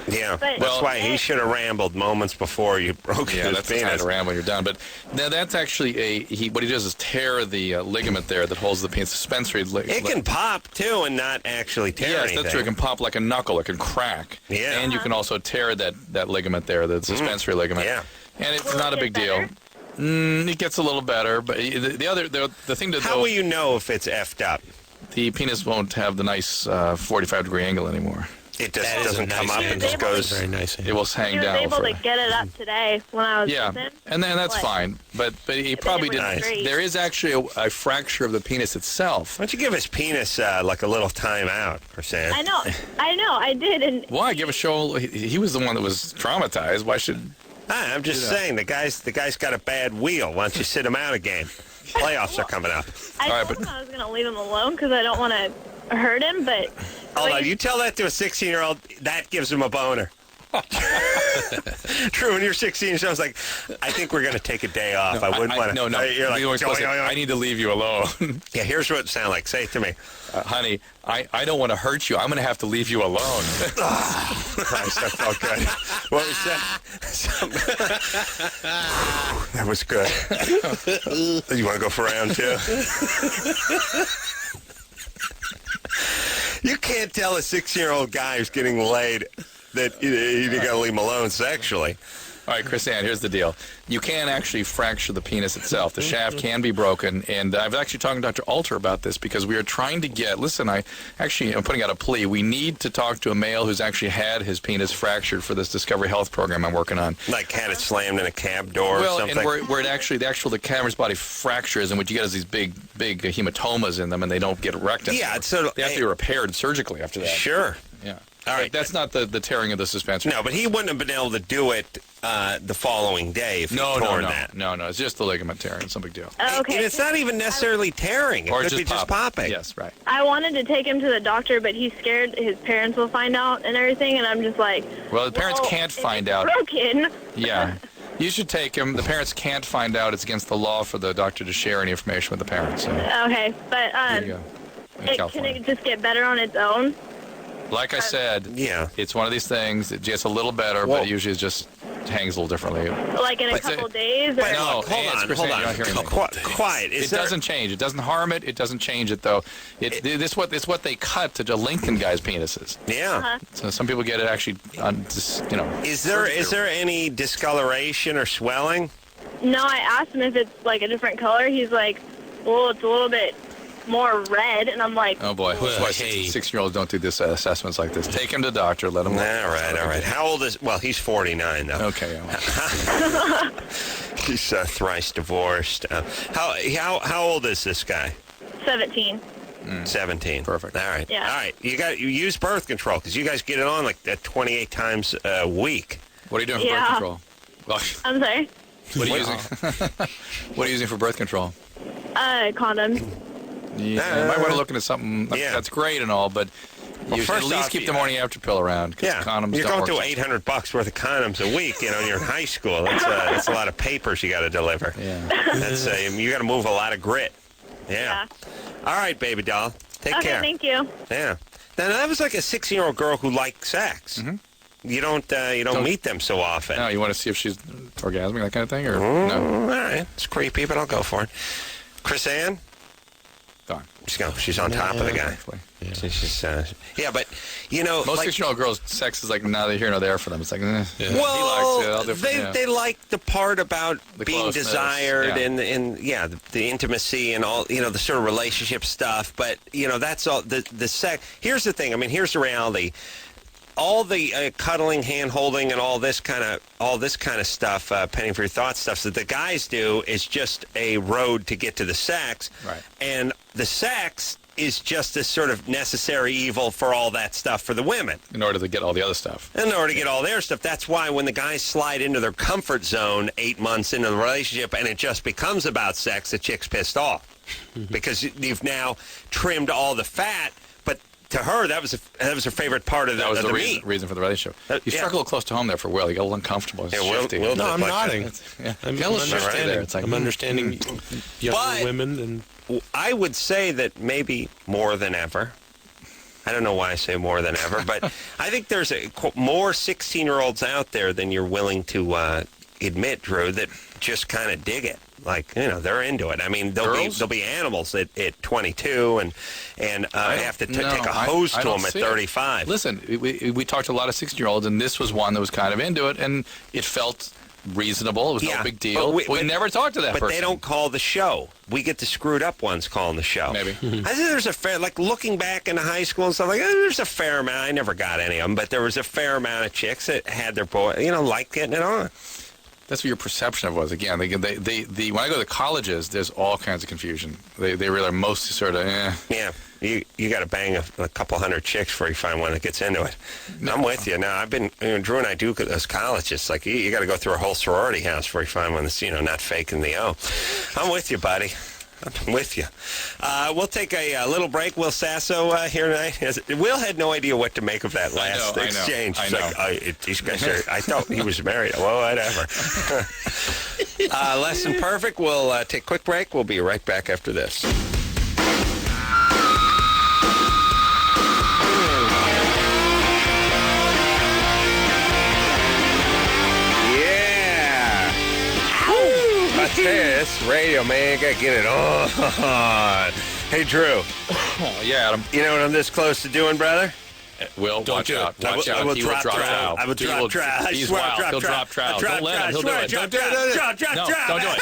Yeah, But- that's why he should have rambled moments before you broke his that's the penis. kind of ramble you're done. But now that's actually what he does is tear the ligament there that holds the penis, suspensory ligament. It can pop, too, and not actually tear Yes, anything. that's true. It can pop like a knuckle. It can crack. Yeah. And you can also tear that ligament there, the suspensory ligament. Yeah. And it's Will not a it big get deal. better? It gets a little better, but the thing to How will you know if it's effed up? the penis won't have the nice 45-degree angle anymore. It just That is doesn't a come nice up and angle. just goes... Very nice. It will hang He was down. able to get it up today when I was Yeah, with him. and then that's What? fine. But he But probably it was didn't. great. There is actually a fracture of the penis itself. Why don't you give his penis like a little time out, Krisanne? I know, I did, and Why give a show? He was the one that was traumatized. Why should? I'm just saying, the guy's got a bad wheel. Why don't you sit him out a game? Playoffs are coming up. I All right, told but- him I was going to leave him alone because I don't want to hurt him, but... Hold on, you tell that to a 16-year-old, that gives him a boner. True, when you're 16, sounds like, I think we're going to take a day off. I wouldn't want to. No. You're like, You were supposed to say, I need to leave you alone. Yeah, here's what it sounds like. Say it to me. Honey, I don't want to hurt you. I'm going to have to leave you alone. Christ, that felt good. What was that? That was good. You want to go for round two? You can't tell a 6-year-old guy who's getting laid that you got to leave him alone sexually. All right, Krisanne, here's the deal. You can actually fracture the penis itself. The shaft can be broken, and I've actually talked to Dr. Alter about this because we are trying to get, listen, I'm putting out a plea. We need to talk to a male who's actually had his penis fractured for this Discovery Health program I'm working on. Like had it slammed in a cab door or something? And where it actually, the camera's body fractures, and what you get is these big hematomas in them, and they don't get wrecked anymore. Yeah, it's sort of, they have to be repaired surgically after that. Sure. Yeah. All right. That's not the tearing of the suspension. No, but he wouldn't have been able to do it the following day if he torn that. No, it's just the ligament tearing. It's no big deal. Okay. And it's not even necessarily tearing. It Or could be just popping. Yes, right. I wanted to take him to the doctor, but he's scared his parents will find out and everything, and I'm just like... Well, the parents can't if find it's out. broken... Yeah. You should take him. The parents can't find out. It's against the law for the doctor to share any information with the parents. So, Okay, but there you go. In can California. it just get better on its own? Like I said, Yeah. it's one of these things. It gets a little better, Well- but usually it just hangs a little differently. Like in a But couple days? Or... But No, look, hold it's on. Krisanne, you're not hearing me. Quiet. It doesn't change. It doesn't harm it. It doesn't change it, though. It's what they cut to the Lincoln guys' penises. Yeah. So some people get it actually on just, Is there any discoloration or swelling? No, I asked him if it's like a different color. He's like, well, it's a little bit more red, and I'm like... Oh, boy. That's why 6-year-olds don't do this assessments like this. Take him to the doctor. Let him look. All right. How old is... Well, he's 49, though. Okay. He's thrice divorced. How old is this guy? 17. 17. Perfect. All right. Yeah. All right. You use birth control because you guys get it on like 28 times a week. What are you doing for Yeah. birth control? Well, I'm sorry? what are you using? What are you using for birth control? Condoms. Yeah, you might want to look into something. Yeah. That's great and all, but you should at first least off, keep the morning after pill around. 'Cause Yeah. condoms You're don't going work. through $800 worth of condoms a week. You're in high school. That's a lot of papers you got to deliver. Yeah. That's you got to move a lot of grit. Yeah. All right, baby doll. Take Okay, care. thank you. Yeah. Now that was like a 16-year-old girl who liked sex. Mm-hmm. You don't meet them so often. Now, you want to see if she's orgasmic, that kind of thing, or All no? right. It's creepy, but I'll go for it. Krisanne? Gone. She's on top of the guy. Yeah. She's, but you know, most like, 16-year-old girls, sex is like neither here nor there for them. It's like, well, he likes it, they like the part about the being closeness, desired and the intimacy and all, you know, the sort of relationship stuff. But you know, that's all the sex. Here's the thing. I mean, here's the reality. All the cuddling, hand holding, and all this kind of stuff, penny for your thoughts stuff that the guys do is just a road to get to the sex, right? And the sex is just a sort of necessary evil for all that stuff for the women. In order to get all the other stuff. In order to get all their stuff. That's why when the guys slide into their comfort zone 8 months into the relationship and it just becomes about sex, the chick's pissed off because you've now trimmed all the fat. To her, that was her favorite part of the meat. Reason for the relationship. You struck a little close to home there for Will. You got a little uncomfortable. It's shifty. No, I'm nodding. I'm understanding. It's like, I'm understanding younger women. And I would say that maybe more than ever. I don't know why I say more than ever, but I think there's more 16-year-olds out there than you're willing to admit, Drew, that just kind of dig it. Like, you know, they're into it. I mean, there'll be animals at 22 and have to take a hose to them at 35. Listen, we talked to a lot of 16-year-olds, and this was one that was kind of into it, and it felt reasonable. It was no big deal. We never talked to that person. But they don't call the show. We get the screwed up ones calling the show. Maybe. I think there's a fair, like looking back into high school and stuff like that, there's a fair amount. I never got any of them, but there was a fair amount of chicks that had their boy, you know, liked getting it on. That's what your perception of was. Again, they when I go to colleges, there's all kinds of confusion. They really are mostly sort of, Yeah, you got to bang a couple hundred chicks before you find one that gets into it. No. I'm with you. Now, Drew and I do those colleges. Like, you got to go through a whole sorority house before you find one that's, you know, not faking the O. I'm with you, buddy. I'm with you. We'll take a little break. Will Sasso here tonight. Will had no idea what to make of that last exchange. I know. Like, these guys are, I thought he was married. Well, whatever. Less than perfect. We'll take a quick break. We'll be right back after this. This radio, man, gotta get it on. Hey, Drew. Yeah, Adam. You know what I'm this close to doing, brother? Will, watch out. Watch out. I will He will drop trowel. I will drop trowel. He's wild. He'll drop trowel. Don't let him. He'll do it. Don't do it. No, don't do it.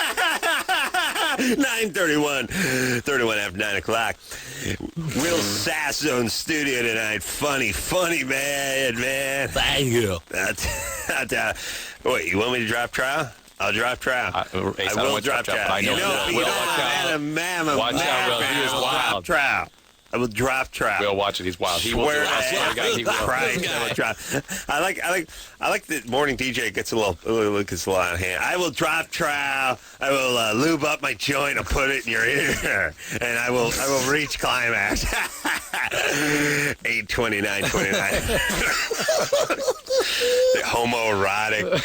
9:31. 31 after 9 o'clock. Will Sasso in studio tonight. Funny man. Thank you. Wait, you want me to drop trowel? I'll drop trowel. I will drop trowel. I know. Watch out, Will. He is wild. Trowel. I will drop trowel. Will, watch it. He's wild. He will do it. He will. I like the morning DJ gets a little out of hand. I will drop trowel. I will lube up my joint and put it in your ear, and I will reach climax. 8:29. The homoerotic.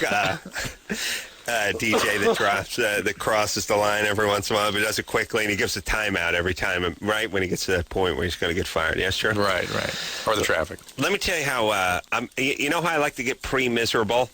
DJ that crosses the line every once in a while, but does it quickly, and he gives a timeout every time, right when he gets to that point where he's going to get fired. Yes, sure. Right. Or the traffic. Let me tell you how you know how I like to get pre-miserable.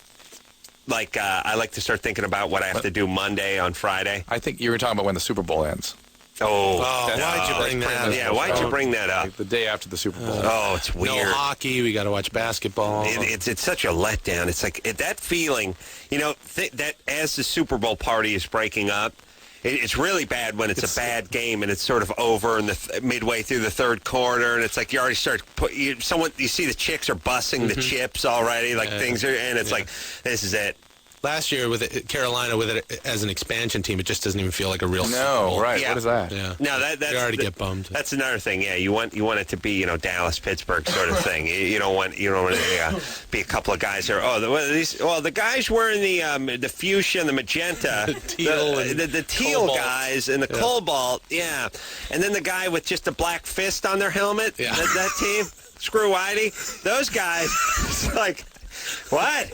Like I like to start thinking about what I have to do Monday on Friday. I think you were talking about when the Super Bowl ends. Why'd you bring that up? Yeah, why'd you bring that up? Like the day after the Super Bowl. It's weird. No hockey. We got to watch basketball. It's such a letdown. It's like that feeling, you know, that as the Super Bowl party is breaking up, it's really bad when it's a bad game and it's sort of over in the midway through the third quarter, and it's like you already start you see the chicks are bussing the chips already, like things are, and it's like this is it. Last year with Carolina with it as an expansion team, it just doesn't even feel like a real Super Bowl. Right. Yeah. What is that? Yeah. No, that's you already get bummed. That's another thing. Yeah, you want it to be, you know, Dallas, Pittsburgh sort of thing. You don't want to be a couple of guys there. The guys wearing the fuchsia and the magenta, the teal cobalt guys and the cobalt. Yeah, and then the guy with just a black fist on their helmet. Yeah. That team, Screw Whitey. Those guys. It's like, what?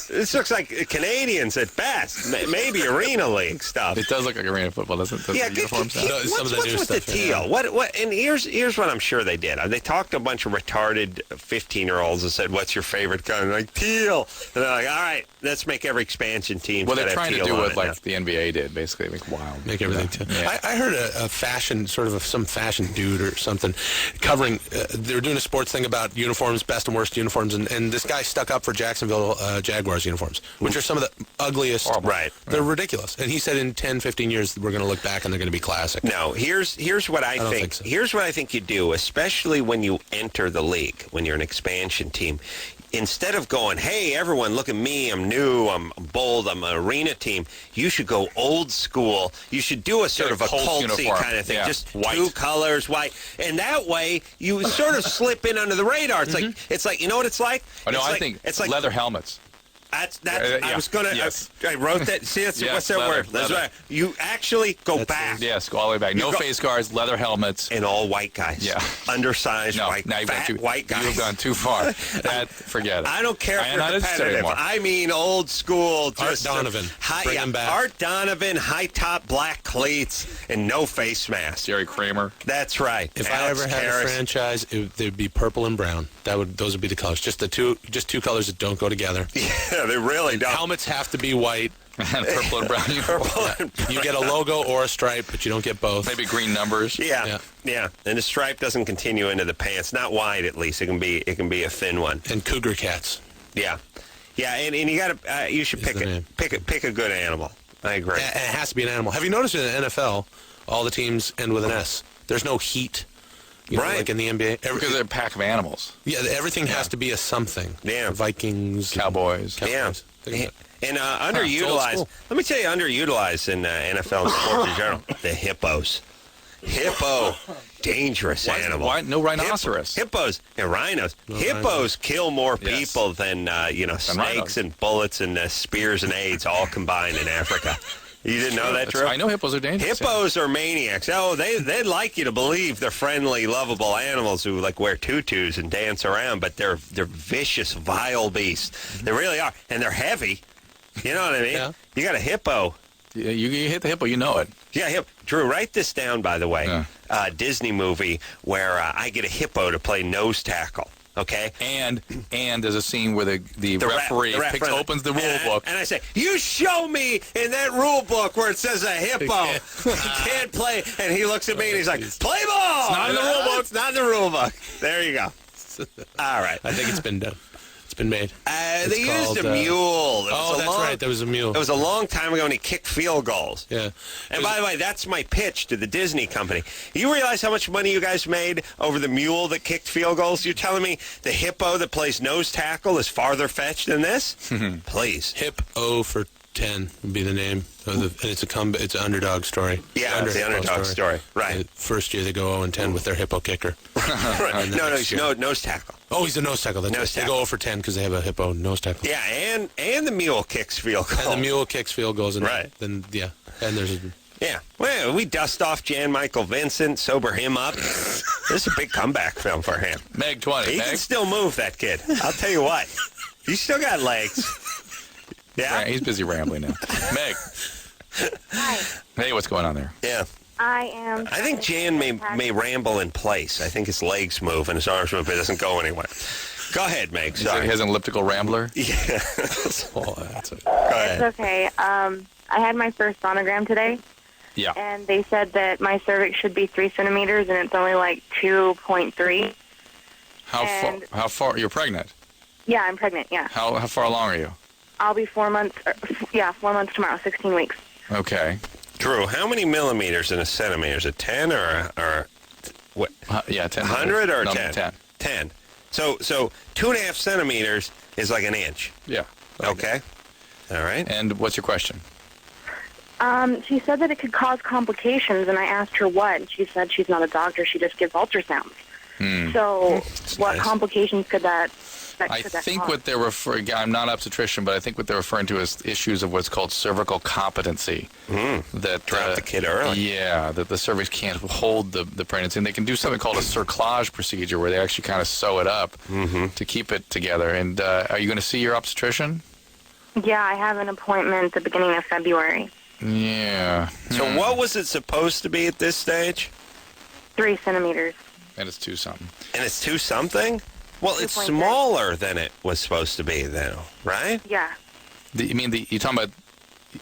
This looks like Canadians at best. Maybe Arena League stuff. It does look like arena football, doesn't it? Yeah, Uniforms some of the what's new with the stuff, teal? yeah. What? And here's what I'm sure they did. They talked to a bunch of retarded 15-year-olds and said, "What's your favorite color?" Like teal. And they're like, "All right, let's make every expansion team." Well, they're trying to do what now. the NBA did, basically, make wild, make everything. Yeah. I heard a fashion some fashion dude or something covering. They were doing a sports thing about uniforms, best and worst uniforms, and this guy stuck up for Jacksonville Jaguars uniforms, which are some of the ugliest. Right. They're ridiculous. And he said in 10, 15 years we're going to look back and they're going to be classic. No, here's what I think. So. Here's what I think you do, especially when you enter the league, when you're an expansion team. Instead of going, hey, everyone, look at me, I'm new, I'm bold, I'm an arena team, you should go old school. You should do a sort of a culty kind of thing. Yeah. Just white. 2 colors, white. And that way, you sort of slip in under the radar. It's like, you know what it's like? Oh, no, I think it's like leather helmets. That's yeah. I was going to, Yes. I wrote that. See, that's, Yes, what's that leather, word? That's leather. right. You actually go back. Yes, go all the way back. No face guards, leather helmets. And all white guys. Yeah. Undersized, No, white, now you've fat, gone too, white guys. You've gone too far. Forget it. I don't care if I am you're not interested competitive. anymore. I mean old school. Art Donovan. Bring him back. Art Donovan, high-top black cleats, and no face mask. Jerry Kramer. That's right. If Alex I ever had Karras. a franchise, they'd be purple and brown. Those would be the colors. Just two colors that don't go together. Yeah, they really don't. Helmets have to be white. And purple and brown. You get a logo or a stripe, but you don't get both. Maybe green numbers. Yeah. And the stripe doesn't continue into the pants. Not wide, at least. It can be a thin one. And cougar cats. Yeah, and you got you should pick a good animal. I agree. It has to be an animal. Have you noticed in the NFL, all the teams end with an S? There's no heat. Right. Like in the NBA. Because they're a pack of animals. Yeah, everything has to be a something. Yeah. Vikings. Cowboys. Yeah. And underutilized. Let me tell you, underutilized in NFL and sports in general. The hippos. Hippo, dangerous animal. Why no rhinoceros? Hippos and rhinos. Hippos kill more people than snakes and bullets and spears and AIDS all combined in Africa. You didn't know that, Drew? I know hippos are dangerous. Hippos are maniacs. Oh, they'd like you to believe they're friendly, lovable animals who like wear tutus and dance around, but they're vicious, vile beasts. They really are, and they're heavy. You know what I mean? Yeah. You got a hippo. Yeah, you hit the hippo, you know it. Yeah, Drew, write this down, by the way. Disney movie where I get a hippo to play nose tackle. Okay, and there's a scene where the referee opens the rule book, and I say, "You show me in that rule book where it says a hippo he can't play," and he looks at me and he's like, "Play ball." It's not in the rule book. It's not in the rule book. There you go. All right, I think it's been done. It's been made. They used a mule. That's right. There was a mule. It was a long time ago, and he kicked field goals. Yeah. And by the way, that's my pitch to the Disney company. You realize how much money you guys made over the mule that kicked field goals? You're telling me the hippo that plays nose tackle is farther fetched than this? Please. Hippo for 10 would be the name. And it's an underdog story. Yeah, it's the underdog story. Right. First year they go 0-10 with their hippo kicker. Right. No, he's nose tackle. Oh, he's a nose tackle. That's right. They go 0-10 because they have a hippo nose tackle. Yeah, and the mule kicks field goals. And the mule kicks field goals. And right. Then and there's a... Yeah. Well, we dust off Jan Michael Vincent, sober him up. This is a big comeback film for him. Meg 20. He can still move, that kid. I'll tell you what. He's still got legs. Yeah. He's busy rambling now. Meg. Hi. Hey, what's going on there? Yeah. I think Jan may ramble in place. I think his legs move and his arms move, but it doesn't go anywhere. Go ahead, Meg. Sorry. He has an elliptical rambler? Yeah. Go ahead. It's okay. I had my first sonogram today. Yeah. And they said that my cervix should be 3 centimeters, and it's only like 2.3. How far? You're pregnant? Yeah, I'm pregnant, yeah. How far along are you? I'll be 4 months, 4 months tomorrow, 16 weeks. Okay. Drew, how many millimeters in a centimeter? Is it 10 or what? 10. 100 or no, 10? 10. 10. So 2.5 centimeters is like an inch. Yeah. Okay. All right. And what's your question? She said that it could cause complications, and I asked her what, and she said she's not a doctor, she just gives ultrasounds. So what complications could that I think what they're referring, I'm not an obstetrician, but I think what they're referring to is issues of what's called cervical competency. That drop the kid early. Yeah, that the cervix can't hold the pregnancy. And they can do something called a cerclage procedure where they actually kind of sew it up to keep it together. And are you going to see your obstetrician? Yeah, I have an appointment at the beginning of February. Yeah. So what was it supposed to be at this stage? 3 centimeters. And it's 2 something. And it's 2 something? Well, it's 2.3. smaller than it was supposed to be, though, right? Yeah. You talking about,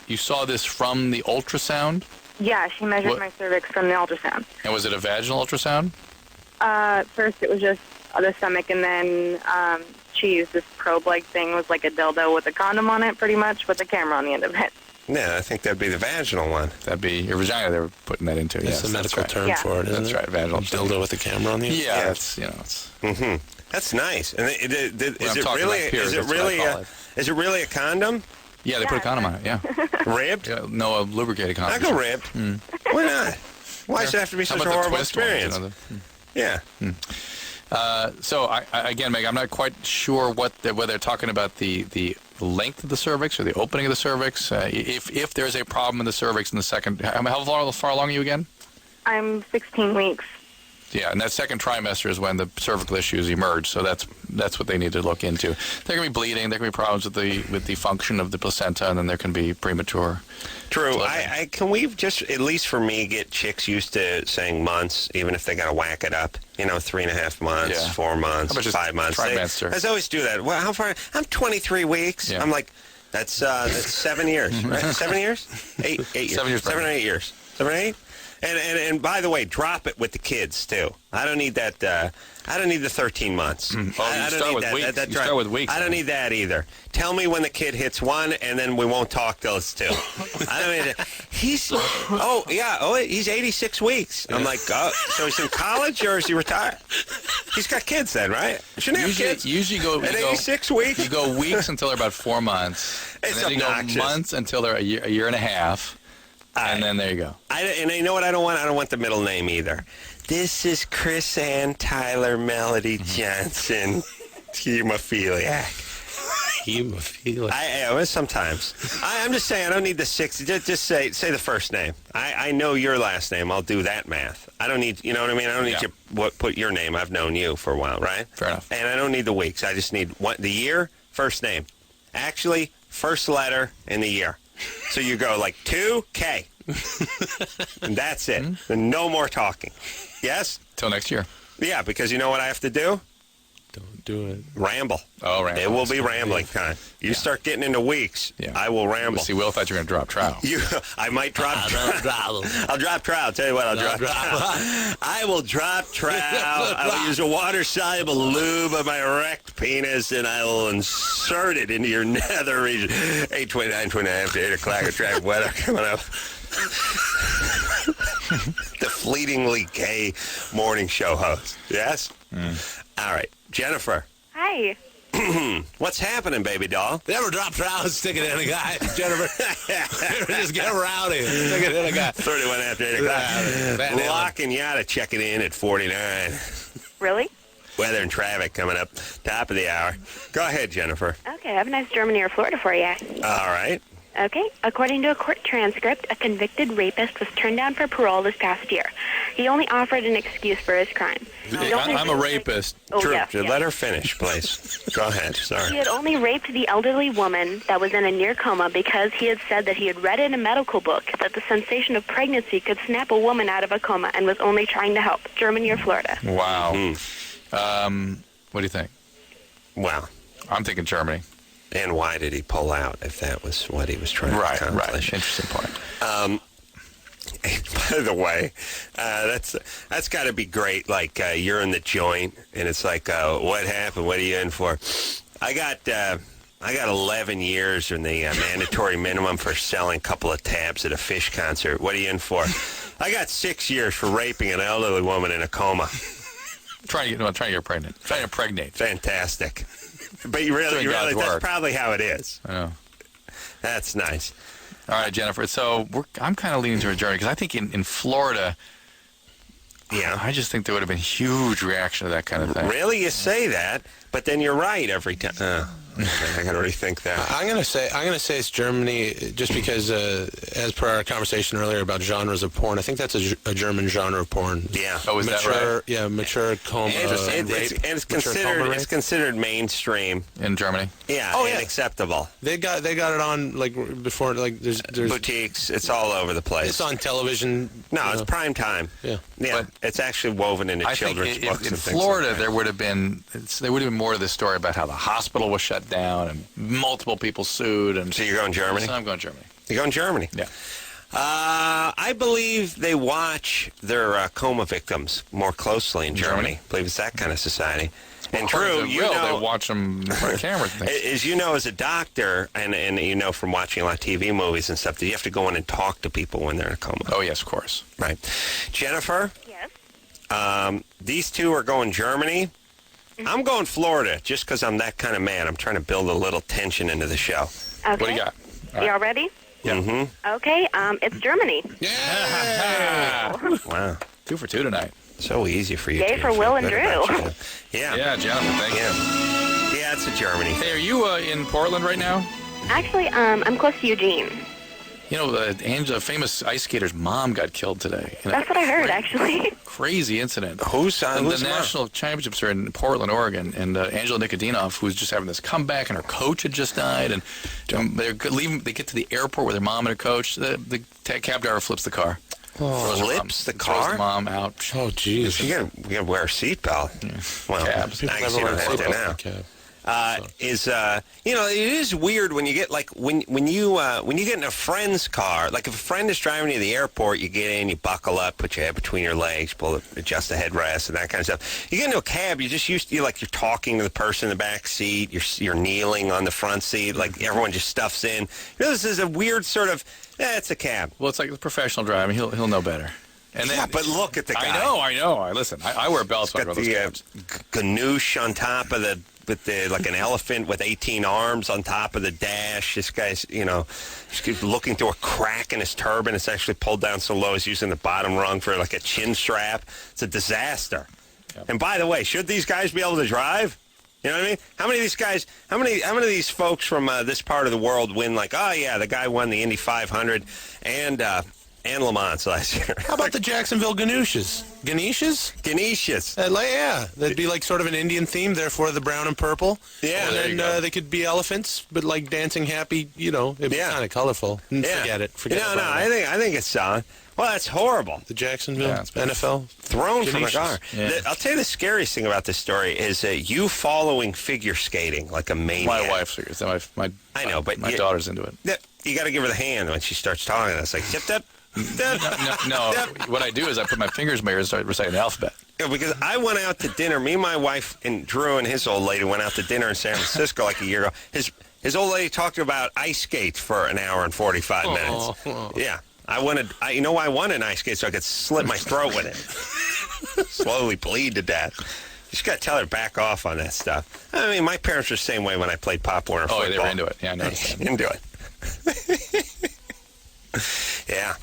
you saw this from the ultrasound? Yeah, she measured my cervix from the ultrasound. And was it a vaginal ultrasound? First it was just the stomach, and then she used this probe-like thing. It was like a dildo with a condom on it, pretty much, with a camera on the end of it. Yeah, I think that'd be the vaginal one. That'd be your vagina they were putting that into. That's Yes, a medical right. term for it, isn't That's it? right, vaginal. Dildo with a camera on the end? Yeah, it's, it's... Mm-hmm. That's nice. And is it really a condom? Yeah, they put a condom on it, yeah. Ribbed? Yeah, no, a lubricated condom. I go ribbed. Why not? Why does it have to be such a horrible experience? Yeah. So, again, Meg, I'm not quite sure whether they're talking about the length of the cervix or the opening of the cervix. If there's a problem in the cervix in the second... How far along are you again? I'm 16 weeks. Yeah, and that second trimester is when the cervical issues emerge, so that's what they need to look into. There can be bleeding, there can be problems with the function of the placenta, and then there can be premature. True. Can we just, at least for me, get chicks used to saying months, even if they got to whack it up? 3.5 months, 4 months, 5 months. I always do that. Well, how far? I'm 23 weeks. Yeah. I'm like, that's 7 years, right? 7 years? 8 years. 7 years. 7 or 8 years. 7 or 8? And by the way, drop it with the kids too. I don't need that. I don't need the 13 months. You start with weeks. I don't need that either. Tell me when the kid hits 1, and then we won't talk till it's 2. I don't need it. He's 86 weeks. I'm like, so he's in college or is he retired? He's got kids then, right? Shouldn't he have kids? Usually at 86 weeks. You go weeks until they're about 4 months. It's and then obnoxious. You go months until they're a year and a half. And then there you go. And you know what I don't want? I don't want the middle name either. This is Chris Ann Tyler Melody Johnson, hemophiliac. Hemophiliac. Sometimes. I'm just saying, I don't need the 6. Just say the first name. I know your last name. I'll do that math. I don't need, you know what I mean? I don't need you put your name. I've known you for a while, right? Fair enough. And I don't need the weeks. I just need the year, first name. Actually, first letter in the year. So you go like 2K. And that's it. And no more talking. Yes? Till next year. Yeah, because you know what I have to do? Don't do it. Ramble. Oh, ramble. It will be rambling time. You start getting into weeks, I will ramble. See, Will thought you were going to drop trowel. I might drop trowel. I'll drop trowel. Tell you what, I'll drop trowel. I will drop trowel. I will use a water-soluble lube of my erect penis, and I will insert it into your nether region. 8:29, 29 after 8 o'clock. Attractive weather coming up. The fleetingly gay morning show host. Yes? All right. Jennifer. Hi. What's happening, baby doll? Never drop trowel and stick it in a guy, Jennifer. Just get rowdy. Stick it in a guy. 31 after 8 o'clock. Locking Yada checking in at 49. Really? Weather and traffic coming up. Top of the hour. Go ahead, Jennifer. Okay, I have a nice Germany or Florida for you. All right. Okay, according to a court transcript, a convicted rapist was turned down for parole this past year. He only offered an excuse for his crime. I'm a rapist. True. Yes. Let her finish, please. Go ahead. Sorry. He had only raped the elderly woman that was in a near coma because he had said that he had read in a medical book that the sensation of pregnancy could snap a woman out of a coma and was only trying to help. Germany or Florida? Wow. What do you think? Wow. I'm thinking Germany. And why did he pull out if that was what he was trying to accomplish? Right. Interesting point. By the way, that's got to be great. Like you're in the joint, and it's like, what happened? What are you in for? I got 11 years in the mandatory minimum for selling a couple of tabs at a Fish concert. What are you in for? I got 6 years for raping an elderly woman in a coma. Trying to get pregnant. Trying to impregnate. Fantastic. But you really, that's probably how it is. I know. That's nice. All right, Jennifer. So I'm kind of leaning to a Germany because I think in Florida, I just think there would have been huge reaction to that kind of thing. Really? You say that, but then you're right every time. I got to rethink that. I'm gonna say it's Germany, just because, as per our conversation earlier about genres of porn, I think that's a German genre of porn. Yeah. Oh, is that right? Yeah, mature coma rape. It's considered mainstream in Germany. Yeah. Oh, yeah. And acceptable. They got it on like before, like there's boutiques. It's all over the place. It's on television. No, it's prime time. Yeah. Yeah. But it's actually woven into children's books. In Florida, there would have been more of this story about how the hospital was shut down and multiple people sued. And so you're going Germany? So I'm going Germany. You're going Germany? Yeah. I believe they watch their coma victims more closely in Germany. I believe it's that kind of society. And Drew, you know, they watch them on camera. As you know, as a doctor, and you know from watching a lot of TV movies and stuff, that you have to go in and talk to people when they're in a coma. Oh, yes, of course. Right. Jennifer? Yes? These two are going Germany. I'm going Florida just because I'm that kind of man. I'm trying to build a little tension into the show. Okay. What do you got? Y'all ready? Yeah. Mm-hmm. Okay, it's Germany. Yeah! Wow. 2 for 2 tonight. So easy for you. Yay for Will and Drew. Yeah. Yeah, Jonathan, thank you. Yeah, it's a Germany. Hey, are you in Portland right now? Actually, I'm close to Eugene. You know, famous ice skater's mom got killed today. That's what I heard, actually. Crazy incident. Who's the national championships are in Portland, Oregon, and Angela Nikodinov, who's just having this comeback, and her coach had just died, and they're leaving. They get to the airport with their mom and her coach. The cab driver flips the car. Flips the car? Throws the mom out. Oh, jeez. You gotta wear a seatbelt. Yeah. Well, Cabs. I guess you don't have to now. It is weird when you get when you get in a friend's car. Like if a friend is driving you to the airport, you get in, you buckle up, put your head between your legs, adjust the headrest and that kind of stuff. You get into a cab, you're just used to you're talking to the person in the back seat. You're kneeling on the front seat, like everyone just stuffs in. This is a weird sort of. It's a cab. Well, it's like professional driving. He'll know better. And then, but look at the guy. I know. Listen, I wear belts. Got the ganoush on top of like an elephant with 18 arms on top of the dash. This guy's, just keeps looking through a crack in his turban. It's actually pulled down so low he's using the bottom rung for like a chin strap. It's a disaster. Yep. And by the way, should these guys be able to drive? You know what I mean? How many of these guys, how many of these folks from this part of the world win the guy won the Indy 500 and Le Mans last year. How about the Jacksonville Ganoushes? Ganeshes? Yeah. That'd be like sort of an Indian theme, therefore the brown and purple. Yeah. And then they could be elephants, but like dancing happy, it'd be kind of colorful. Forget it. I think it's solid. Well, that's horrible. The Jacksonville NFL? Thrown from the car. Yeah. I'll tell you the scariest thing about this story is you following figure skating like a maniac. My wife's figure skating. I know, but my daughter's into it. You got to give her the hand when she starts talking. It's like, zip. No. What I do is I put my fingers in my ears and start reciting the alphabet. Yeah, because I went out to dinner. Me and my wife and Drew and his old lady went out to dinner in San Francisco like a year ago. His old lady talked about ice skates for an hour and 45 minutes. Yeah. I wanted an ice skate so I could slit my throat with it. Slowly bleed to death. You just got to tell her back off on that stuff. I mean, my parents were the same way when I played Pop Warner football. Oh, they were into it. Yeah, I know. Into it. Yeah.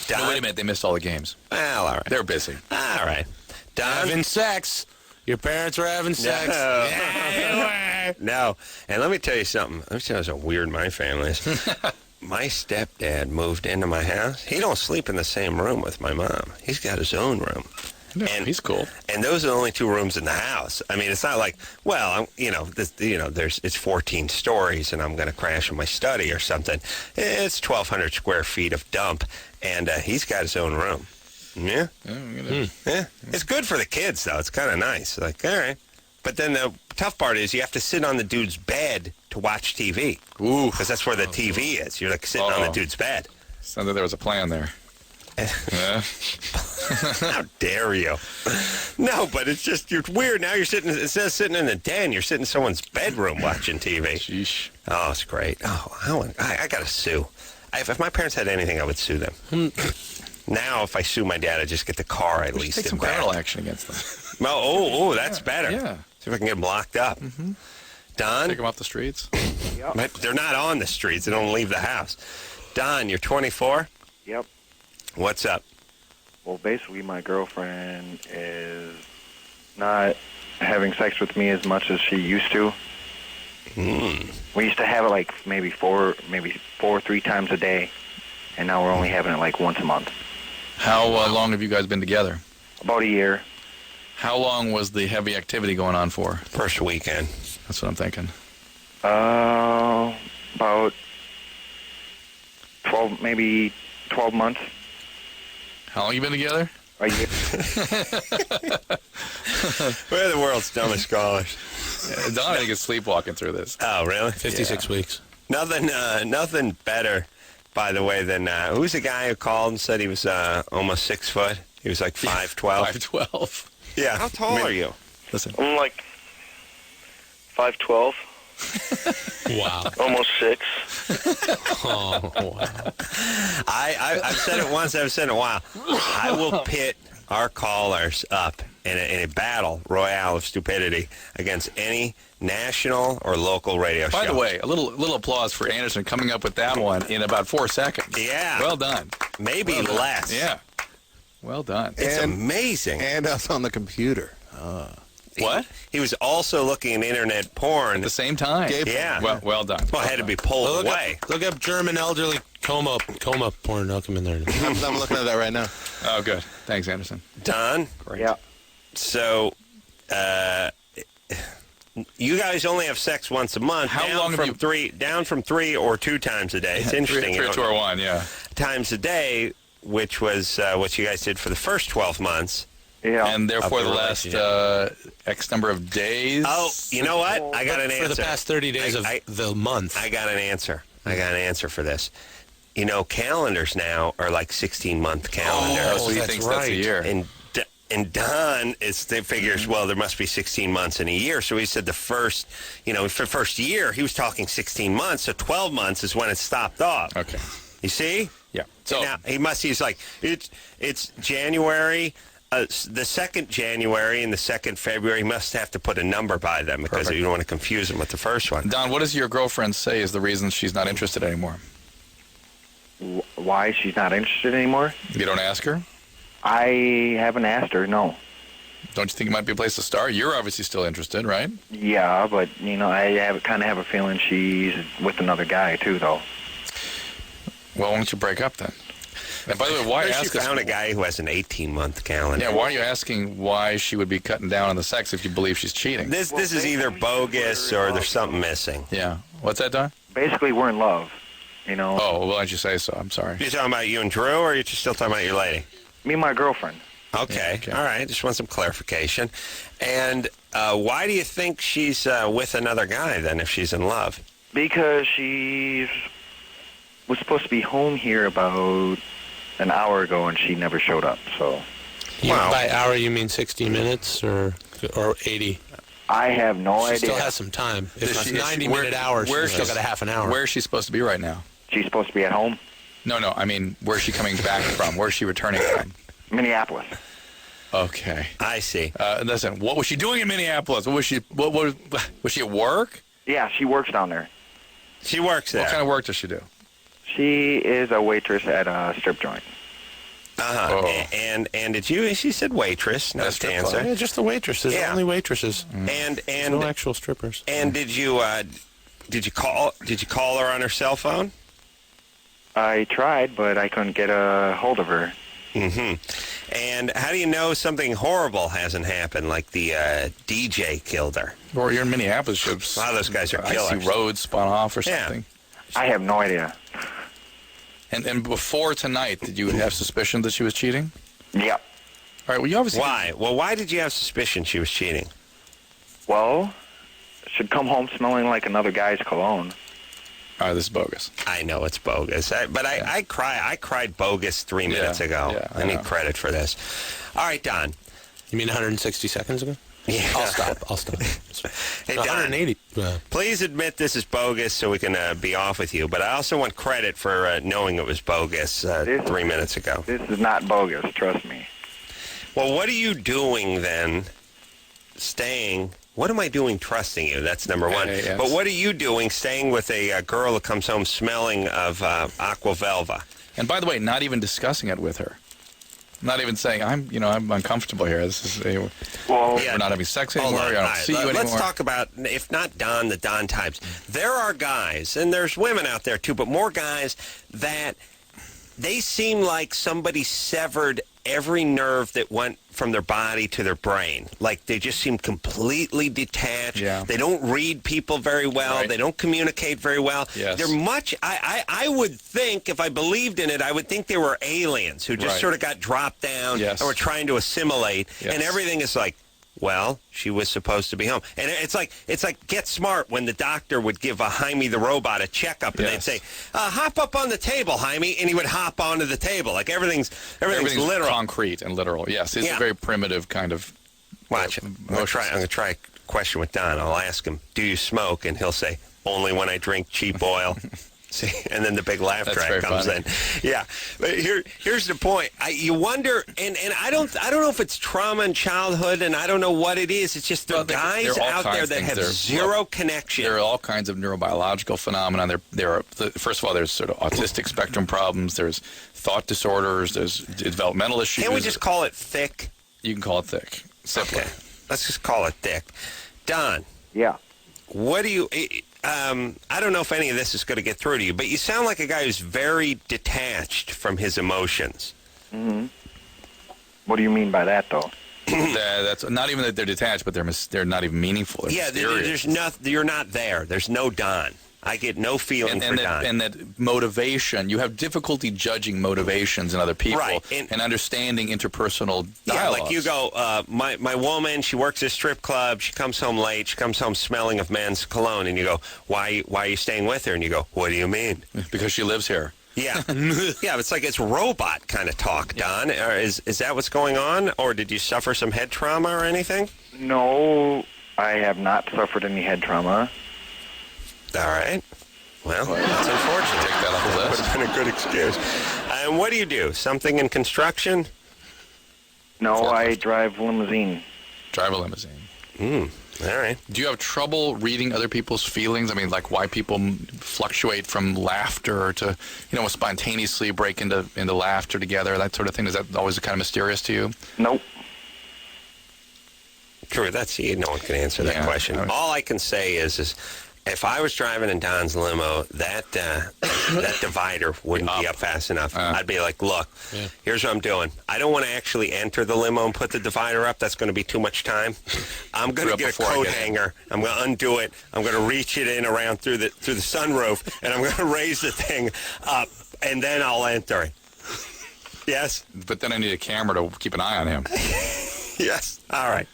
Don? No, wait a minute. They missed all the games. Well, all right. They're busy. All right. Don? Having sex. Your parents are having sex. No. And let me tell you something. Let me tell you how weird my family is. My stepdad moved into my house. He don't sleep in the same room with my mom. He's got his own room. Yeah, and he's cool. And those are the only 2 rooms in the house. I mean, it's not like, it's 14 stories and I'm going to crash in my study or something. It's 1,200 square feet of dump, and he's got his own room. Yeah. Yeah. It's good for the kids, though. It's kind of nice. Like, all right. But then the tough part is you have to sit on the dude's bed to watch TV. Ooh. Because that's where the TV is. You're like sitting on the dude's bed. Sounds like there was a plan there. How dare you? No, but it's just, you're weird. Now you're sitting, instead of sitting in the den, you're sitting in someone's bedroom watching TV. Sheesh. Oh, it's great. Oh, I got to sue. If my parents had anything, I would sue them. Now, if I sue my dad, I just get the car I leased take some criminal action against them. Oh, that's better. Yeah. See if I can get them locked up. Mm-hmm. Don? Take them off the streets. Yep. They're not on the streets. They don't leave the house. Don, you're 24? Yep. What's up? Well, basically, my girlfriend is not having sex with me as much as she used to. We used to have it like maybe four, 3 times a day, and now we're only having it like once a month. How long have you guys been together? About a year. How long was the heavy activity going on for? First weekend. That's what I'm thinking. About 12 months. How long you been together? A year. We're the world's dumbest callers. Don, I think is sleepwalking through this. Oh, really? 56 weeks. Nothing better, by the way, than who's the guy who called and said he was almost 6 foot? He was like 5'12". 5'12". Yeah. How tall are you? Listen. I'm like 5'12". Wow. Almost 6. Oh, wow. I've said it once, I've said it a while. I will pit our callers up in a battle royale of stupidity against any national or local radio show. By the way, a little applause for Anderson coming up with that one in about 4 seconds. Yeah. Well done. Maybe less. Yeah. Well done. It's amazing. And us on the computer. What? He was also looking at internet porn At the same time. Yeah. Well done. Well, it had to be pulled away. Look up German elderly coma porn. I'll come in there. I'm looking at that right now. Oh, good. Thanks, Anderson. Don? Great. Yeah. So, you guys only have sex once a month. How long have you... Down from 3 or 2 times a day. It's interesting. 3 or 2 or 1, yeah. Times a day, which was what you guys did for the first 12 months. Yeah. And therefore the last X number of days. Oh, you know what? I got an answer. For the past 30 days of the month. I got an answer. I got an answer for this. You know, calendars now are like 16-month calendars. Oh, so he thinks that's a year. And Don figures, well, there must be 16 months in a year. So he said for the first year, he was talking 16 months. So 12 months is when it stopped off. Okay. You see? Yeah. So now he's like, it's January. The 2nd January and the 2nd February, he must have to put a number by them because you don't want to confuse them with the first one. Don, what does your girlfriend say is the reason she's not interested anymore? Why she's not interested anymore? You don't ask her? I haven't asked her, no. Don't you think it might be a place to start? You're obviously still interested, right? Yeah, but, I kind of have a feeling she's with another guy, too, though. Well, why don't you break up then? And by the way, why ask us? You found a guy who has an 18-month calendar. Yeah, why are you asking why she would be cutting down on the sex if you believe she's cheating? This is either bogus or there's something missing. Yeah. What's that, Don? Basically, we're in love, Oh, well, why don't you say so? I'm sorry. You talking about you and Drew, or are you still talking about your lady? Me and my girlfriend. Okay. All right. Just want some clarification. And why do you think she's with another guy, then, if she's in love? Because she was supposed to be home here about an hour ago, and she never showed up. So, By hour, you mean 60 minutes or 80? I have no idea. She still has some time. If it's 90-minute hour, she's still got a half an hour. Where is she supposed to be right now? She's supposed to be at home. No, I mean, where's she coming back from? Where's she returning from? Minneapolis. Okay. I see. Listen, what was she doing in Minneapolis? Was she at work? Yeah, she works down there. She works there. What kind of work does she do? She is a waitress at a strip joint. Oh. And she said waitress, not dancer. Yeah, just the waitresses. Yeah. Only waitresses. And no actual strippers. And did you call her on her cell phone? I tried, but I couldn't get a hold of her. Mm-hmm. And how do you know something horrible hasn't happened, like the DJ killed her? Or you're in Minneapolis. A lot of those guys are killers. Icy roads spun off or something. I have no idea. And before tonight, did you have suspicion that she was cheating? Yep. All right, well, you obviously... Why? Well, why did you have suspicion she was cheating? Well, she'd come home smelling like another guy's cologne. All right, this is bogus. I know it's bogus. I cried bogus 3 minutes ago. Yeah, I need credit for this. All right, Don. You mean 160 seconds ago? Yeah. I'll stop. Hey, Don, 180. Please admit this is bogus so we can be off with you. But I also want credit for knowing it was bogus 3 minutes ago. This is not bogus, trust me. Well, what are you doing then what am I doing trusting you? That's number one. Yes. But what are you doing staying with a girl who comes home smelling of Aqua Velva? And by the way, not even discussing it with her. Not even saying, I'm uncomfortable here. This is, Well, we're not having sex anymore. Hold on. I don't All right, see you anymore. Let's talk about, if not Don, the Don types. There are guys, and there's women out there too, but more guys that they seem like somebody severed every nerve that went from their body to their brain. Like they just seem completely detached. Yeah. They don't read people very well. Right. They don't communicate very well. Yes. They're much, I would think, if I believed in it, I would think they were aliens who just Right. sort of got dropped down Yes. and were trying to assimilate. Yes. And everything is like, well, she was supposed to be home. And it's like Get Smart when the doctor would give Jaime the robot a checkup and Yes. they'd say, hop up on the table, Jaime, and he would hop onto the table. Like everything's literal. Concrete and literal. Yes, it's a very primitive kind of. Watch. I'm going to try a question with Don. I'll ask him, do you smoke? And he'll say, only when I drink cheap oil. See, and then the big laugh That's track very comes funny. in. Yeah, but here's the point. You wonder, and I don't know if it's trauma in childhood, and I don't know what it is. It's just the guys there are all out there kinds of that things. have zero connection. There are all kinds of neurobiological phenomena. First of all, there's sort of autistic spectrum problems. There's thought disorders. There's developmental issues. Can't we just call it thick? You can call it thick. Simply. Okay, let's just call it thick. Don. Yeah. What do you? I don't know if any of this is going to get through to you, but you sound like a guy who's very detached from his emotions. Mm-hmm. What do you mean by that, though? That's not even that they're detached, but they're not even meaningful. They're there's nothing. You're not there. There's no Don. I get no feeling for Don. And that motivation, you have difficulty judging motivations in other people, right. and understanding interpersonal dialogues. Yeah, like you go, my woman, she works at a strip club, she comes home late, she comes home smelling of men's cologne, and you go, why are you staying with her? And you go, what do you mean? Because she lives here. Yeah. Yeah, it's like it's robot kind of talk, Don. Is that what's going on, or did you suffer some head trauma or anything? No, I have not suffered any head trauma. All right. Well, that's unfortunate. Take that off the list. Would have been a good excuse. And what do you do? Something in construction? No, I drive limousine. Drive a limousine. All right. Do you have trouble reading other people's feelings? I mean, like why people fluctuate from laughter to, spontaneously break into laughter together, that sort of thing. Is that always kind of mysterious to you? Nope. Sure, no one can answer that question. All I can say is if I was driving in Don's limo, that divider wouldn't be up fast enough. I'd be like, look, here's what I'm doing. I don't want to actually enter the limo and put the divider up. That's going to be too much time. I'm going to get a coat hanger. I'm going to undo it. I'm going to reach it in around through the sunroof, and I'm going to raise the thing up, and then I'll enter it. Yes? But then I need a camera to keep an eye on him. Yes. All right.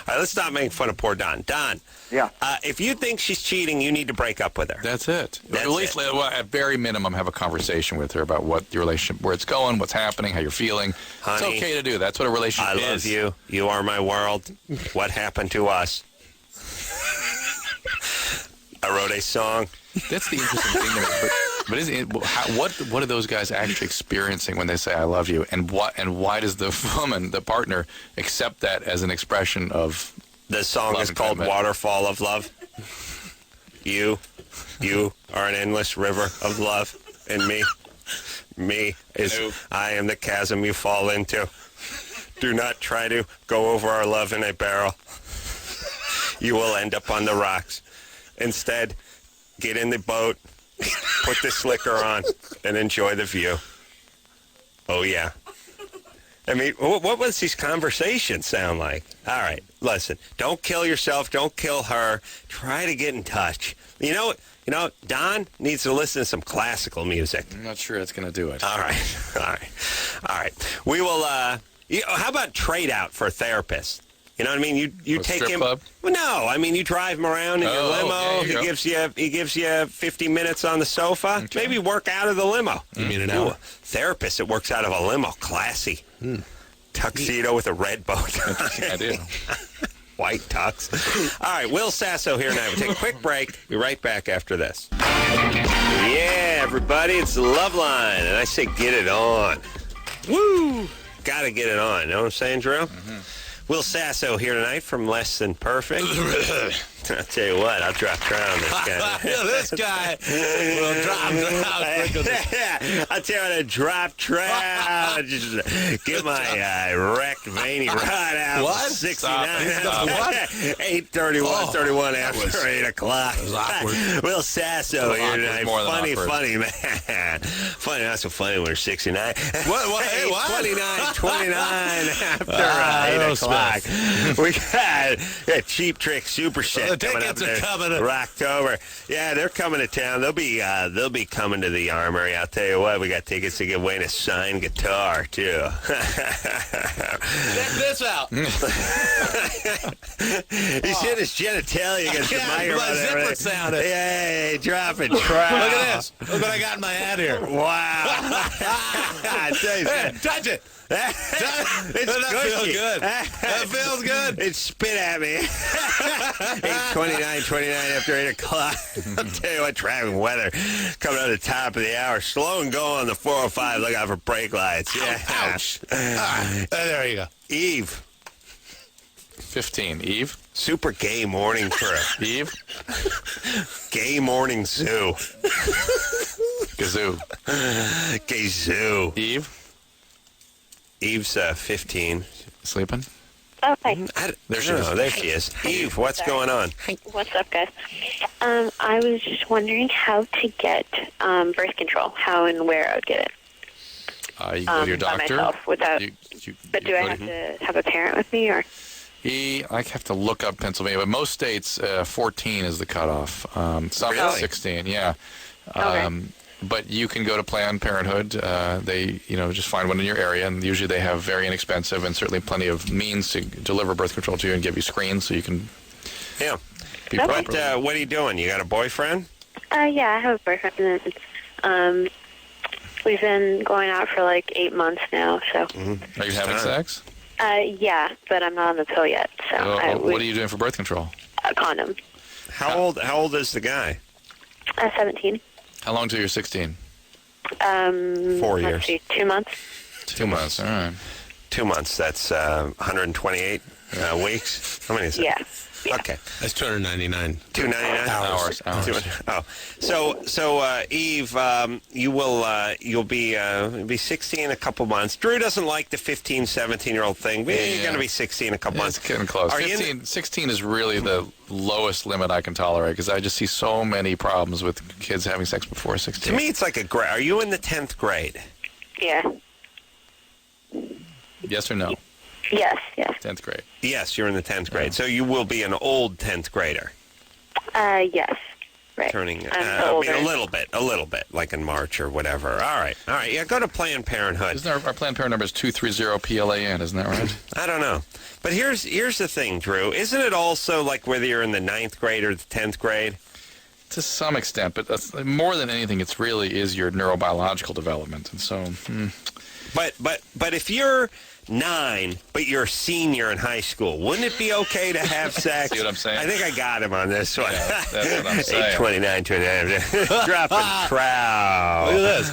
Let's stop making fun of poor Don. Don. Yeah. If you think she's cheating, you need to break up with her. That's it. At least, at very minimum, have a conversation with her about what your relationship, where it's going, what's happening, how you're feeling. Honey, it's okay to do. That's what a relationship is. I love you. You are my world. What happened to us? I wrote a song. That's the interesting thing to me. But what are those guys actually experiencing when they say "I love you"? And why does the woman, the partner, accept that as an expression of? The song is called "Waterfall of Love." You are an endless river of love, and I am the chasm you fall into. Do not try to go over our love in a barrel. You will end up on the rocks. Instead, get in the boat, put the slicker on, and enjoy the view. Oh, yeah. I mean, what was these conversations sound like? All right, listen. Don't kill yourself. Don't kill her. Try to get in touch. You know, Don needs to listen to some classical music. I'm not sure it's going to do it. All right. We will, how about trade out for a therapist? You know what I mean? You take strip him. Club? Well, no, I mean you drive him around in your limo. He gives you 50 minutes on the sofa. Okay. Maybe work out of the limo. You mean an hour? Therapist that works out of a limo, classy. Tuxedo with a red bow tie. Interesting idea. White tux. All right, Will Sasso here tonight. We'll take a quick break. Be right back after this. Yeah, everybody, it's the Loveline, and I say get it on. Woo! Got to get it on. You know what I'm saying, Drew? Mm-hmm. Will Sasso here tonight from Less Than Perfect. I'll tell you what, I'll drop trout on this guy. This guy will drop trout. I'll tell you what, a drop trout. Just get my wrecked veiny rod out. What? 69. What? 8:31 after 8 o'clock. That was awkward. Will Sasso here tonight. More than Funny, awkward. funny, man. Funny, not so funny when we're 69. What? Hey, what? 29 after 8 o'clock. We got Cheap Trick Super Set. The tickets are coming. October. Yeah, they're coming to town. They'll be coming to the Armory. I'll tell you what, we got tickets to give away and a signed guitar too. Check this out. He's hit his genitalia against the microphone. My zipper sounded. Hey, dropping trout. Look at this. Look what I got in my hand here. Wow. Hey, touch it. It's That feels good. That feels good. It spit at me. 8:29 after 8 o'clock. I'll tell you what, traffic weather coming on the top of the hour. Slow and go on the 405. Look out for brake lights. Yeah. Ouch. There you go. Eve. 15. Eve? Super gay morning crew. Eve? Gay morning zoo. Gazoo. Gay zoo. Eve? Eve's 15. Sleeping? Oh, hi. There she is. There she is. Eve, what's going on? What's up, guys? I was just wondering how to get birth control, how and where I would get it. You go to your doctor. By myself, without. But do I have to have a parent with me, or? I have to look up Pennsylvania, but most states, 14 is the cutoff. Some Really? 16, yeah. Okay. But you can go to Planned Parenthood. They, just find one in your area, and usually they have very inexpensive and certainly plenty of means to deliver birth control to you and give you screens so you can Yeah. be properly. What are you doing? You got a boyfriend? Yeah, I have a boyfriend. And, we've been going out for like 8 months now, so. Are you having sex? Yeah, but I'm not on the pill yet, so. What are you doing for birth control? A condom. How old is the guy? 17. How long till you're 16? 4 years. Let's see, 2 months. 2 months, all right. 2 months. That's 128 weeks. How many is it? Yeah. Okay. That's 299. 299 Hours. Oh, so Eve, you'll be 16 in a couple months. Drew doesn't like the 15, 17-year-old thing. You're going to be 16 in a couple months. It's getting close. 16 is really the lowest limit I can tolerate because I just see so many problems with kids having sex before 16. To me, it's like a grade. Are you in the 10th grade? Yeah. Yes or no? Yes. 10th grade. Yes, you're in the 10th grade. So you will be an old 10th grader. Yes. Right. Turning, older. a little bit, like in March or whatever. All right. Yeah, go to Planned Parenthood. Isn't our Planned Parenthood number is 230-PLAN, isn't that right? I don't know. But here's the thing, Drew. Isn't it also like whether you're in the 9th grade or the 10th grade? To some extent, but that's, more than anything, it's really is your neurobiological development. And so... But if you're 9, but you're a senior in high school, wouldn't it be okay to have sex? See what I'm saying? I think I got him on this one. Yeah, that's what I'm saying. 8:29, 29. Dropping trout. Look at this.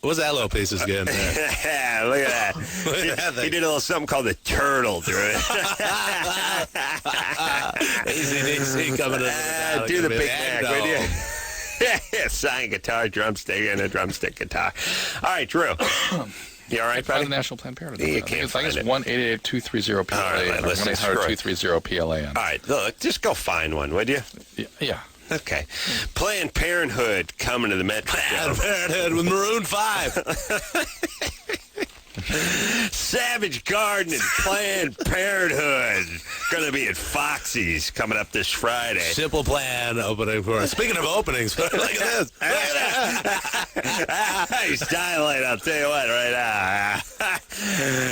What's that little piece is getting there? Yeah, look at that. He did a little something called the turtle, Drew. Easy coming in. Do the Big Mac, would you? Yeah, signed guitar, drumstick, and a drumstick guitar. All right, Drew. You all right, Find buddy? the National Planned Parenthood. You can't find it. 1-888-230-PLAN. All right, listen, 1-800-230-PLAN. All right, look, just go find one, would you? Yeah. Okay. Planned Parenthood coming to the Metro. Planned Parenthood with Maroon 5. Savage Garden and Planned Parenthood. Going to be at Foxy's coming up this Friday. Simple Plan opening for us. Speaking of openings, look at this. Look at that. He's dilating, I'll tell you what, right now.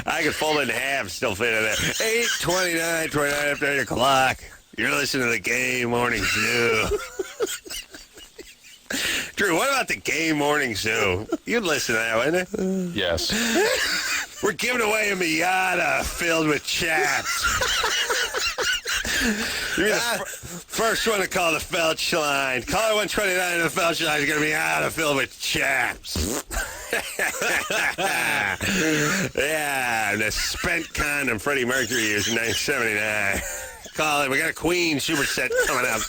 I could fold it in half, still fit in there. 8:29, 29 after 8 o'clock. You're listening to the Gay Morning Zoo. Drew, what about the Gay Morning Zoo? You'd listen to that, wouldn't you? Yes. We're giving away a Miata filled with chaps. You're the first one to call the Felch line. Caller 129 of the Felch line is going to be Miata filled with chaps. Yeah, the spent condom Freddie Mercury used in 1979. call it. We got a Queen superset coming up.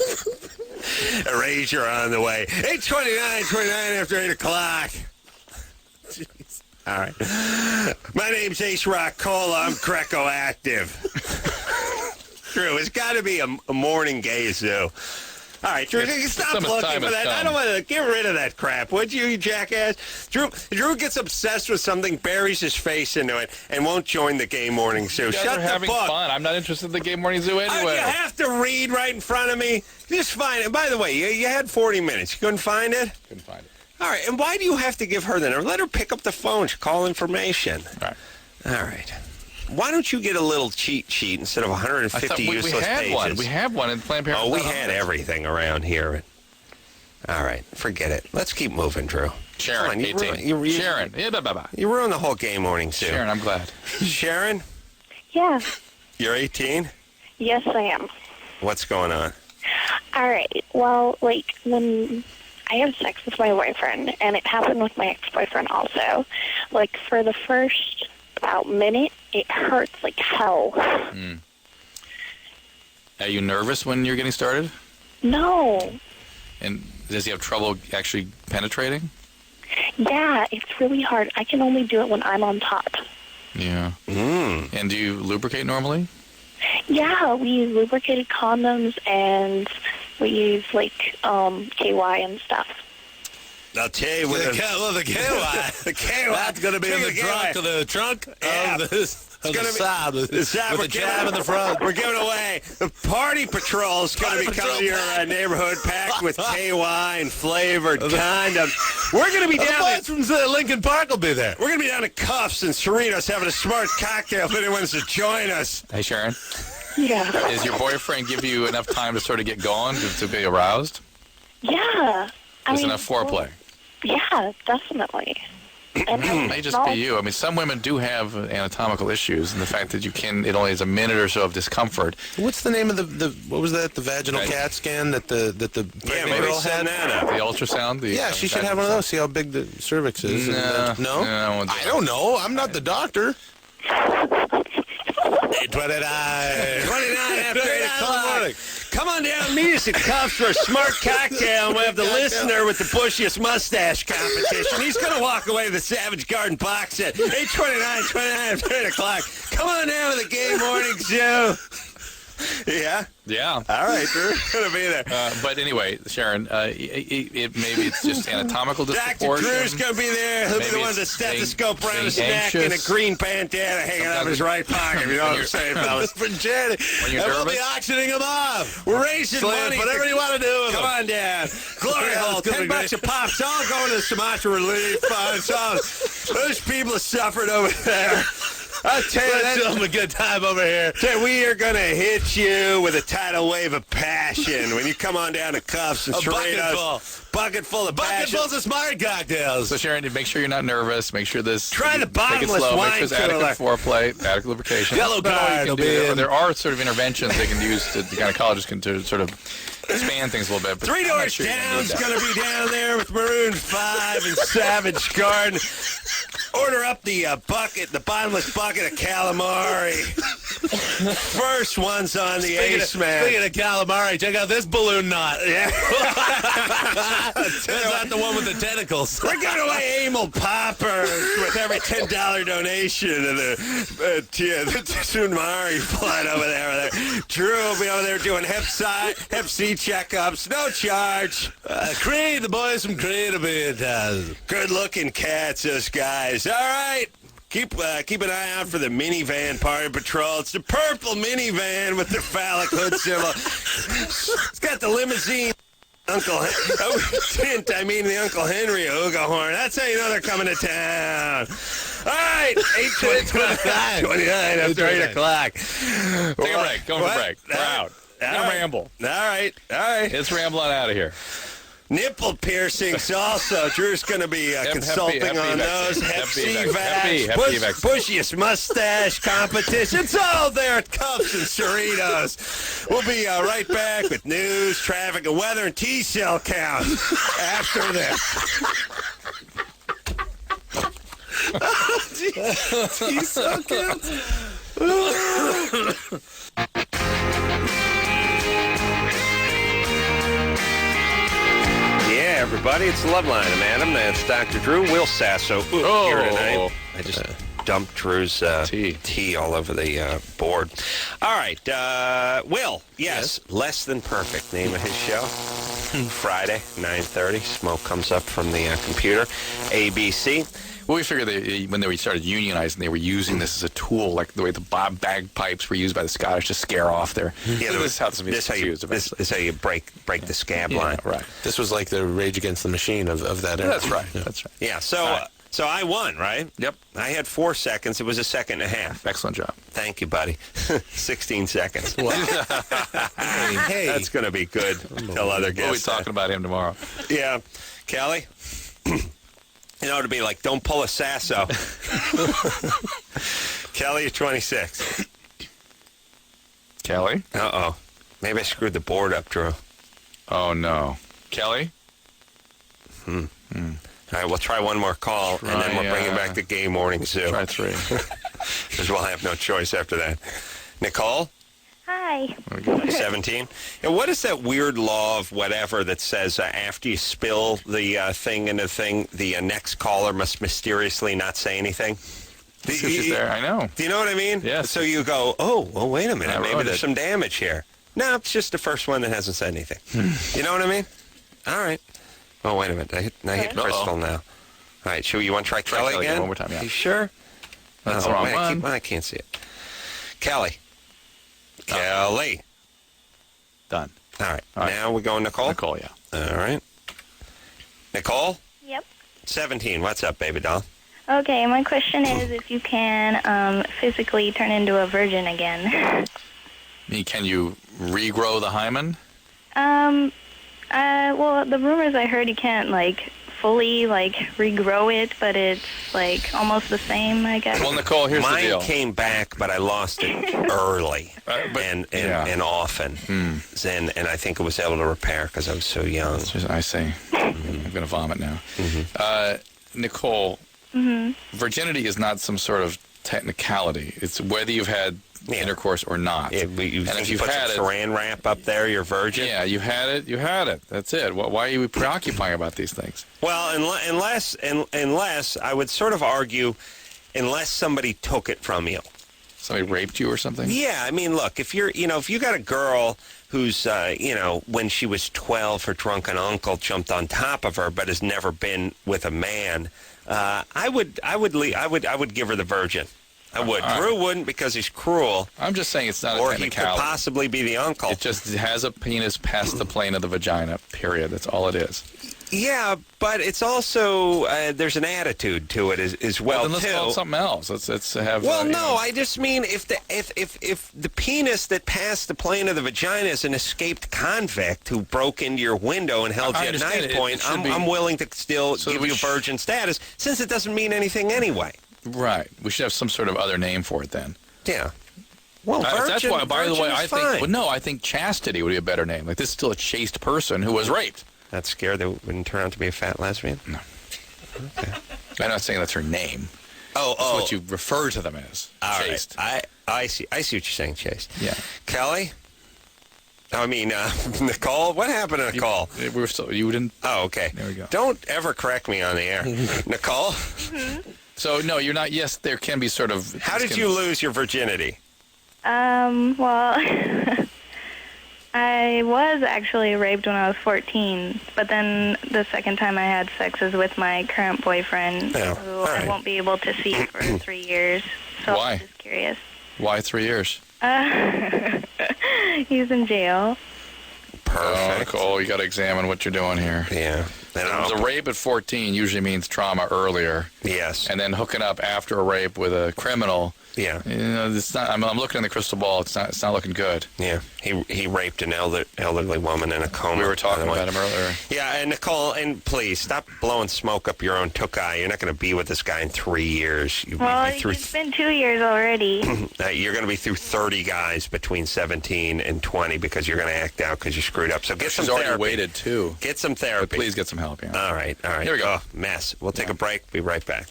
Erasure on the way. 8:29 after 8 o'clock. Jeez. All right. My name's Ace Rock Cola. I'm Greco-active. Drew, it's got to be a morning gaze, though. All right, Drew, stop looking for that. I don't want to get rid of that crap, would you jackass? Drew gets obsessed with something, buries his face into it, and won't join the Gay Morning Zoo. Shut the having book. Fun. I'm not interested in the Gay Morning Zoo anyway. You have to read right in front of me. Just find it. By the way, you had 40 minutes. You couldn't find it? Couldn't find it. All right, and why do you have to give her the number? Let her pick up the phone. She'll call information. All right. Why don't you get a little cheat sheet instead of 150 useless pages? We had one in Planned Parenthood. Oh, we had everything around here. All right, forget it. Let's keep moving, Drew. Sharon, 18. Sharon. You ruined the whole Gay Morning Zoo. Sharon, I'm glad. Sharon? Yeah. You're 18? Yes, I am. What's going on? All right. Well, like, when I have sex with my boyfriend, and it happened with my ex-boyfriend also, like, for the first about minute, it hurts like hell. Are you nervous when you're getting started? No. And does he have trouble actually penetrating? Yeah, it's really hard. I can only do it when I'm on top. Yeah. And do you lubricate normally? Yeah, we use lubricated condoms, and we use, like, KY and stuff. I'll tell you what. The KY. The KY. That's going to be in the trunk of this. Of the side with the jab in the front. We're giving away. The Party Patrol is going to be coming to your neighborhood packed with KY and flavored condoms. We're going to be down at... from Lincoln Park will be there. We're going to be down at Cuffs and Cerritos having a smart cocktail if anyone wants to join us. Hey, Sharon. Yeah. Does your boyfriend give you enough time to sort of get going, to be aroused? Yeah. There's enough foreplay? Yeah, definitely. It may just be you. I mean, some women do have anatomical issues, and the fact that it only has a minute or so of discomfort. What's the name of the what was that? The vaginal CAT scan that the pregnant girl had? The ultrasound. She should have one of those. See how big the cervix is. No. I don't know. I'm not the doctor. 29 after 8 o'clock. Come on down, meet us at Cuffs for a smart cocktail, and we'll have the listener with the bushiest mustache competition. He's going to walk away with the Savage Garden box set. 8:29 after 8 o'clock. Come on down to the Gay Morning Zoo. Yeah? Yeah. All right, Drew. Going to be there. But anyway, Sharon, maybe it's just anatomical disproportion. Dr. Drew's going to be there. He'll be the one with the stethoscope around his neck and a green bandana hanging out of his right pocket. You know what I'm saying, fellas? For Janet. And we'll be auctioning them off. We're raising money. Whatever you want to do with Come on down. Glory hole. $10 a pop. It's all going to the Sumatra Relief Fund. Those people have suffered over there. I'll tell you, let's do them a good time over here. We are going to hit you with a tidal wave of passion when you come on down to Cuffs and Cerritos. Bucket full of passion. Bucket full of smart cocktails. So, Sharon, make sure you're not nervous. Make sure this... Try the bottomless wine Make sure there's adequate foreplay, adequate lubrication. Yellow card will be in. There are sort of interventions they can use the gynecologists can to sort of expand things a little bit. But 3 Doors Down's going to be down there with Maroon 5 and Savage Garden. Order up the bottomless bucket of calamari. First one's on the Ace Man. Speaking of calamari, check out this balloon knot. Yeah. That's not the one with the tentacles. We're giving away anal poppers with every $10 donation to the Tsunami flood over there. Drew will be over there doing Hep C checkups. No charge. Creed, the boys from Creed will be in town. Good-looking cats, those guys. All right. Keep an eye out for the minivan Party Patrol. It's the purple minivan with the phallic hood symbol. It's got the limousine. The Uncle Henry Ooga Horn. That's how you know they're coming to town. All right, 8:29 after 8 o'clock. Take a break. Going for break. We're out. Ramble. All right. Let's ramble on out of here. Nipple piercings also. Drew's going to be consulting on those. Hep C vax. Bushiest mustache competition. It's all there at Cuffs and Cerritos. We'll be right back with news, traffic, and weather, and T-cell count after this. T-cell count. everybody. It's Loveline. I'm Adam. That's Dr. Drew. Will Sasso here tonight. I just dumped Drew's tea all over the board. All right. Will, yes, Less Than Perfect, name of his show. Friday, 9:30. Smoke comes up from the computer. ABC. Well, we figured when they started unionizing, they were using this as a tool, like the way the bagpipes were used by the Scottish to scare off their... Yeah, this is how this This is how you break the scab line. Right. This was like the Rage Against the Machine of that era. That's right. That's right. Yeah, so I won, right? Yep. I had 4 seconds. It was a second and a half. Excellent job. Thank you, buddy. 16 seconds. Hey. That's going to be good. Tell other guests. We'll be talking about him tomorrow. Yeah. Kelly? You know, to be like, don't pull a Sasso. Kelly, you're 26. Kelly? Uh-oh. Maybe I screwed the board up, Drew. Oh, no. Kelly? All right, we'll try one more call, and then we're bringing back the Gay Morning Zoo. Try 3. Because we'll have no choice after that. Nicole? Hi. 17. And what is that weird law of whatever that says after you spill the thing in the thing, the next caller must mysteriously not say anything? She's there. I know. Do you know what I mean? Yes. So you go, oh, well, wait a minute. Maybe there's it. some damage here. No, it's just the first one that hasn't said anything. You know what I mean? All right. Oh, wait a minute. I hit Crystal now. All right. You want to try Kelly again? One more time, yeah. You sure? That's the wrong one. I can't see it. Kelly. Kelly. Done. All right. Now we're going Nicole? Nicole, yeah. All right. Nicole? Yep. 17. What's up, baby doll? Okay, my question is if you can physically turn into a virgin again. Can you regrow the hymen? Well, the rumors I heard you can't, fully, regrow it, but it's, almost the same, I guess. Well, Nicole, here's the deal. Mine came back, but I lost it early and often. And I think it was able to repair because I was so young. I see. I'm going to vomit now. Nicole, virginity is not some sort of technicality. It's whether you've had intercourse or not. And if you put some saran wrap up there, you're virgin? Yeah, you had it. You had it. That's it. Why are you preoccupying about these things? Well, unless I would sort of argue, unless somebody took it from you. Somebody raped you or something? Yeah, I mean, look, if you got a girl who's, when she was 12, her drunken uncle jumped on top of her, but has never been with a man, I would give her the virgin. I would. Drew wouldn't because he's cruel. I'm just saying it's not a technicality. Or he could possibly be the uncle. It just has a penis past the plane of the vagina, period. That's all it is. Yeah, but it's also, there's an attitude to it as well, then let's call it something else. Let's have... Well, I just mean if the penis that passed the plane of the vagina is an escaped convict who broke into your window and held you at knife point, I'm willing to still give you virgin status since it doesn't mean anything anyway. Right. We should have some sort of other name for it then. Yeah. Well, virgin, that's why, by the way, I fine. think... Well, no, I think chastity would be a better name. This is still a chaste person who was raped. Not scared they wouldn't turn out to be a fat lesbian? No. Okay. I'm not saying that's her name. That's what you refer to them as. All chaste. Right. I see what you're saying, chaste. Yeah. Kelly? Nicole? What happened to Nicole? You didn't... Oh, okay. There we go. Don't ever correct me on the air. Nicole? So, no, you're not... Yes, there can be sort of... How did you lose your virginity? Well, I was actually raped when I was 14, but then the second time I had sex was with my current boyfriend, who I won't be able to see for 3 years. So Why? I'm just curious. Why 3 years? He's in jail. Perfect. Nicole, you got to examine what you're doing here. Yeah. A rape at 14 usually means trauma earlier. Yes. And then hooking up after a rape with a criminal. Yeah. It's not. I'm looking in the crystal ball. It's not looking good. Yeah. He raped an elderly woman in a coma. We were talking about him earlier. Yeah, and Nicole, and please stop blowing smoke up your own took-eye. You're not going to be with this guy in 3 years. It's been 2 years already. You're going to be through 30 guys between 17 and 20 because you're going to act out because you screwed up. So get some therapy. She's already waited too. Get some therapy. But please get some help. Yeah. All right. Here we go. Oh, mess. We'll take a break. Be right back.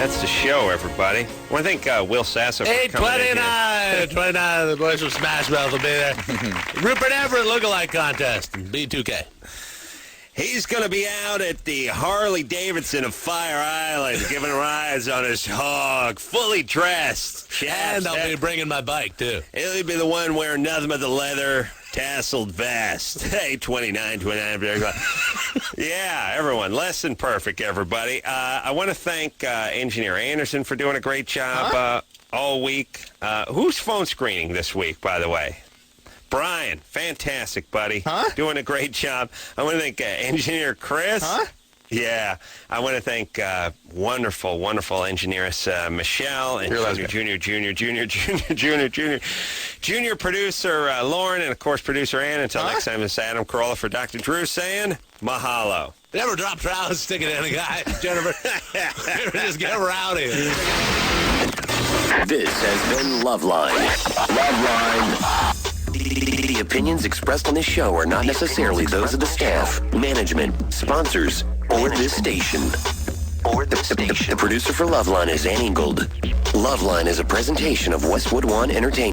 That's the show, everybody. I want to thank Will Sasso for coming in here. 29, the boys from Smash Mouth will be there. Rupert Everett lookalike contest, B2K. He's going to be out at the Harley Davidson of Fire Island giving rides on his hog, fully dressed. And I'll be bringing my bike, too. He'll be the one wearing nothing but the leather tasseled vest. Hey, 29. Yeah, everyone. Less than perfect, everybody. I want to thank Engineer Anderson for doing a great job all week. Who's phone screening this week, by the way? Brian, fantastic, buddy. Doing a great job. I want to thank Engineer Chris. Yeah. I want to thank wonderful, wonderful engineeress Michelle and junior producer Lauren, and, of course, producer Ann. Until next time, this is Adam Carolla for Dr. Drew saying mahalo. Never drop trout, stick it in a guy, Jennifer. Just get rowdy. This has been Loveline. Loveline. The opinions expressed on this show are not necessarily those of the staff, management, sponsors, or this station. The producer for Loveline is Ann Ingold. Loveline is a presentation of Westwood One Entertainment.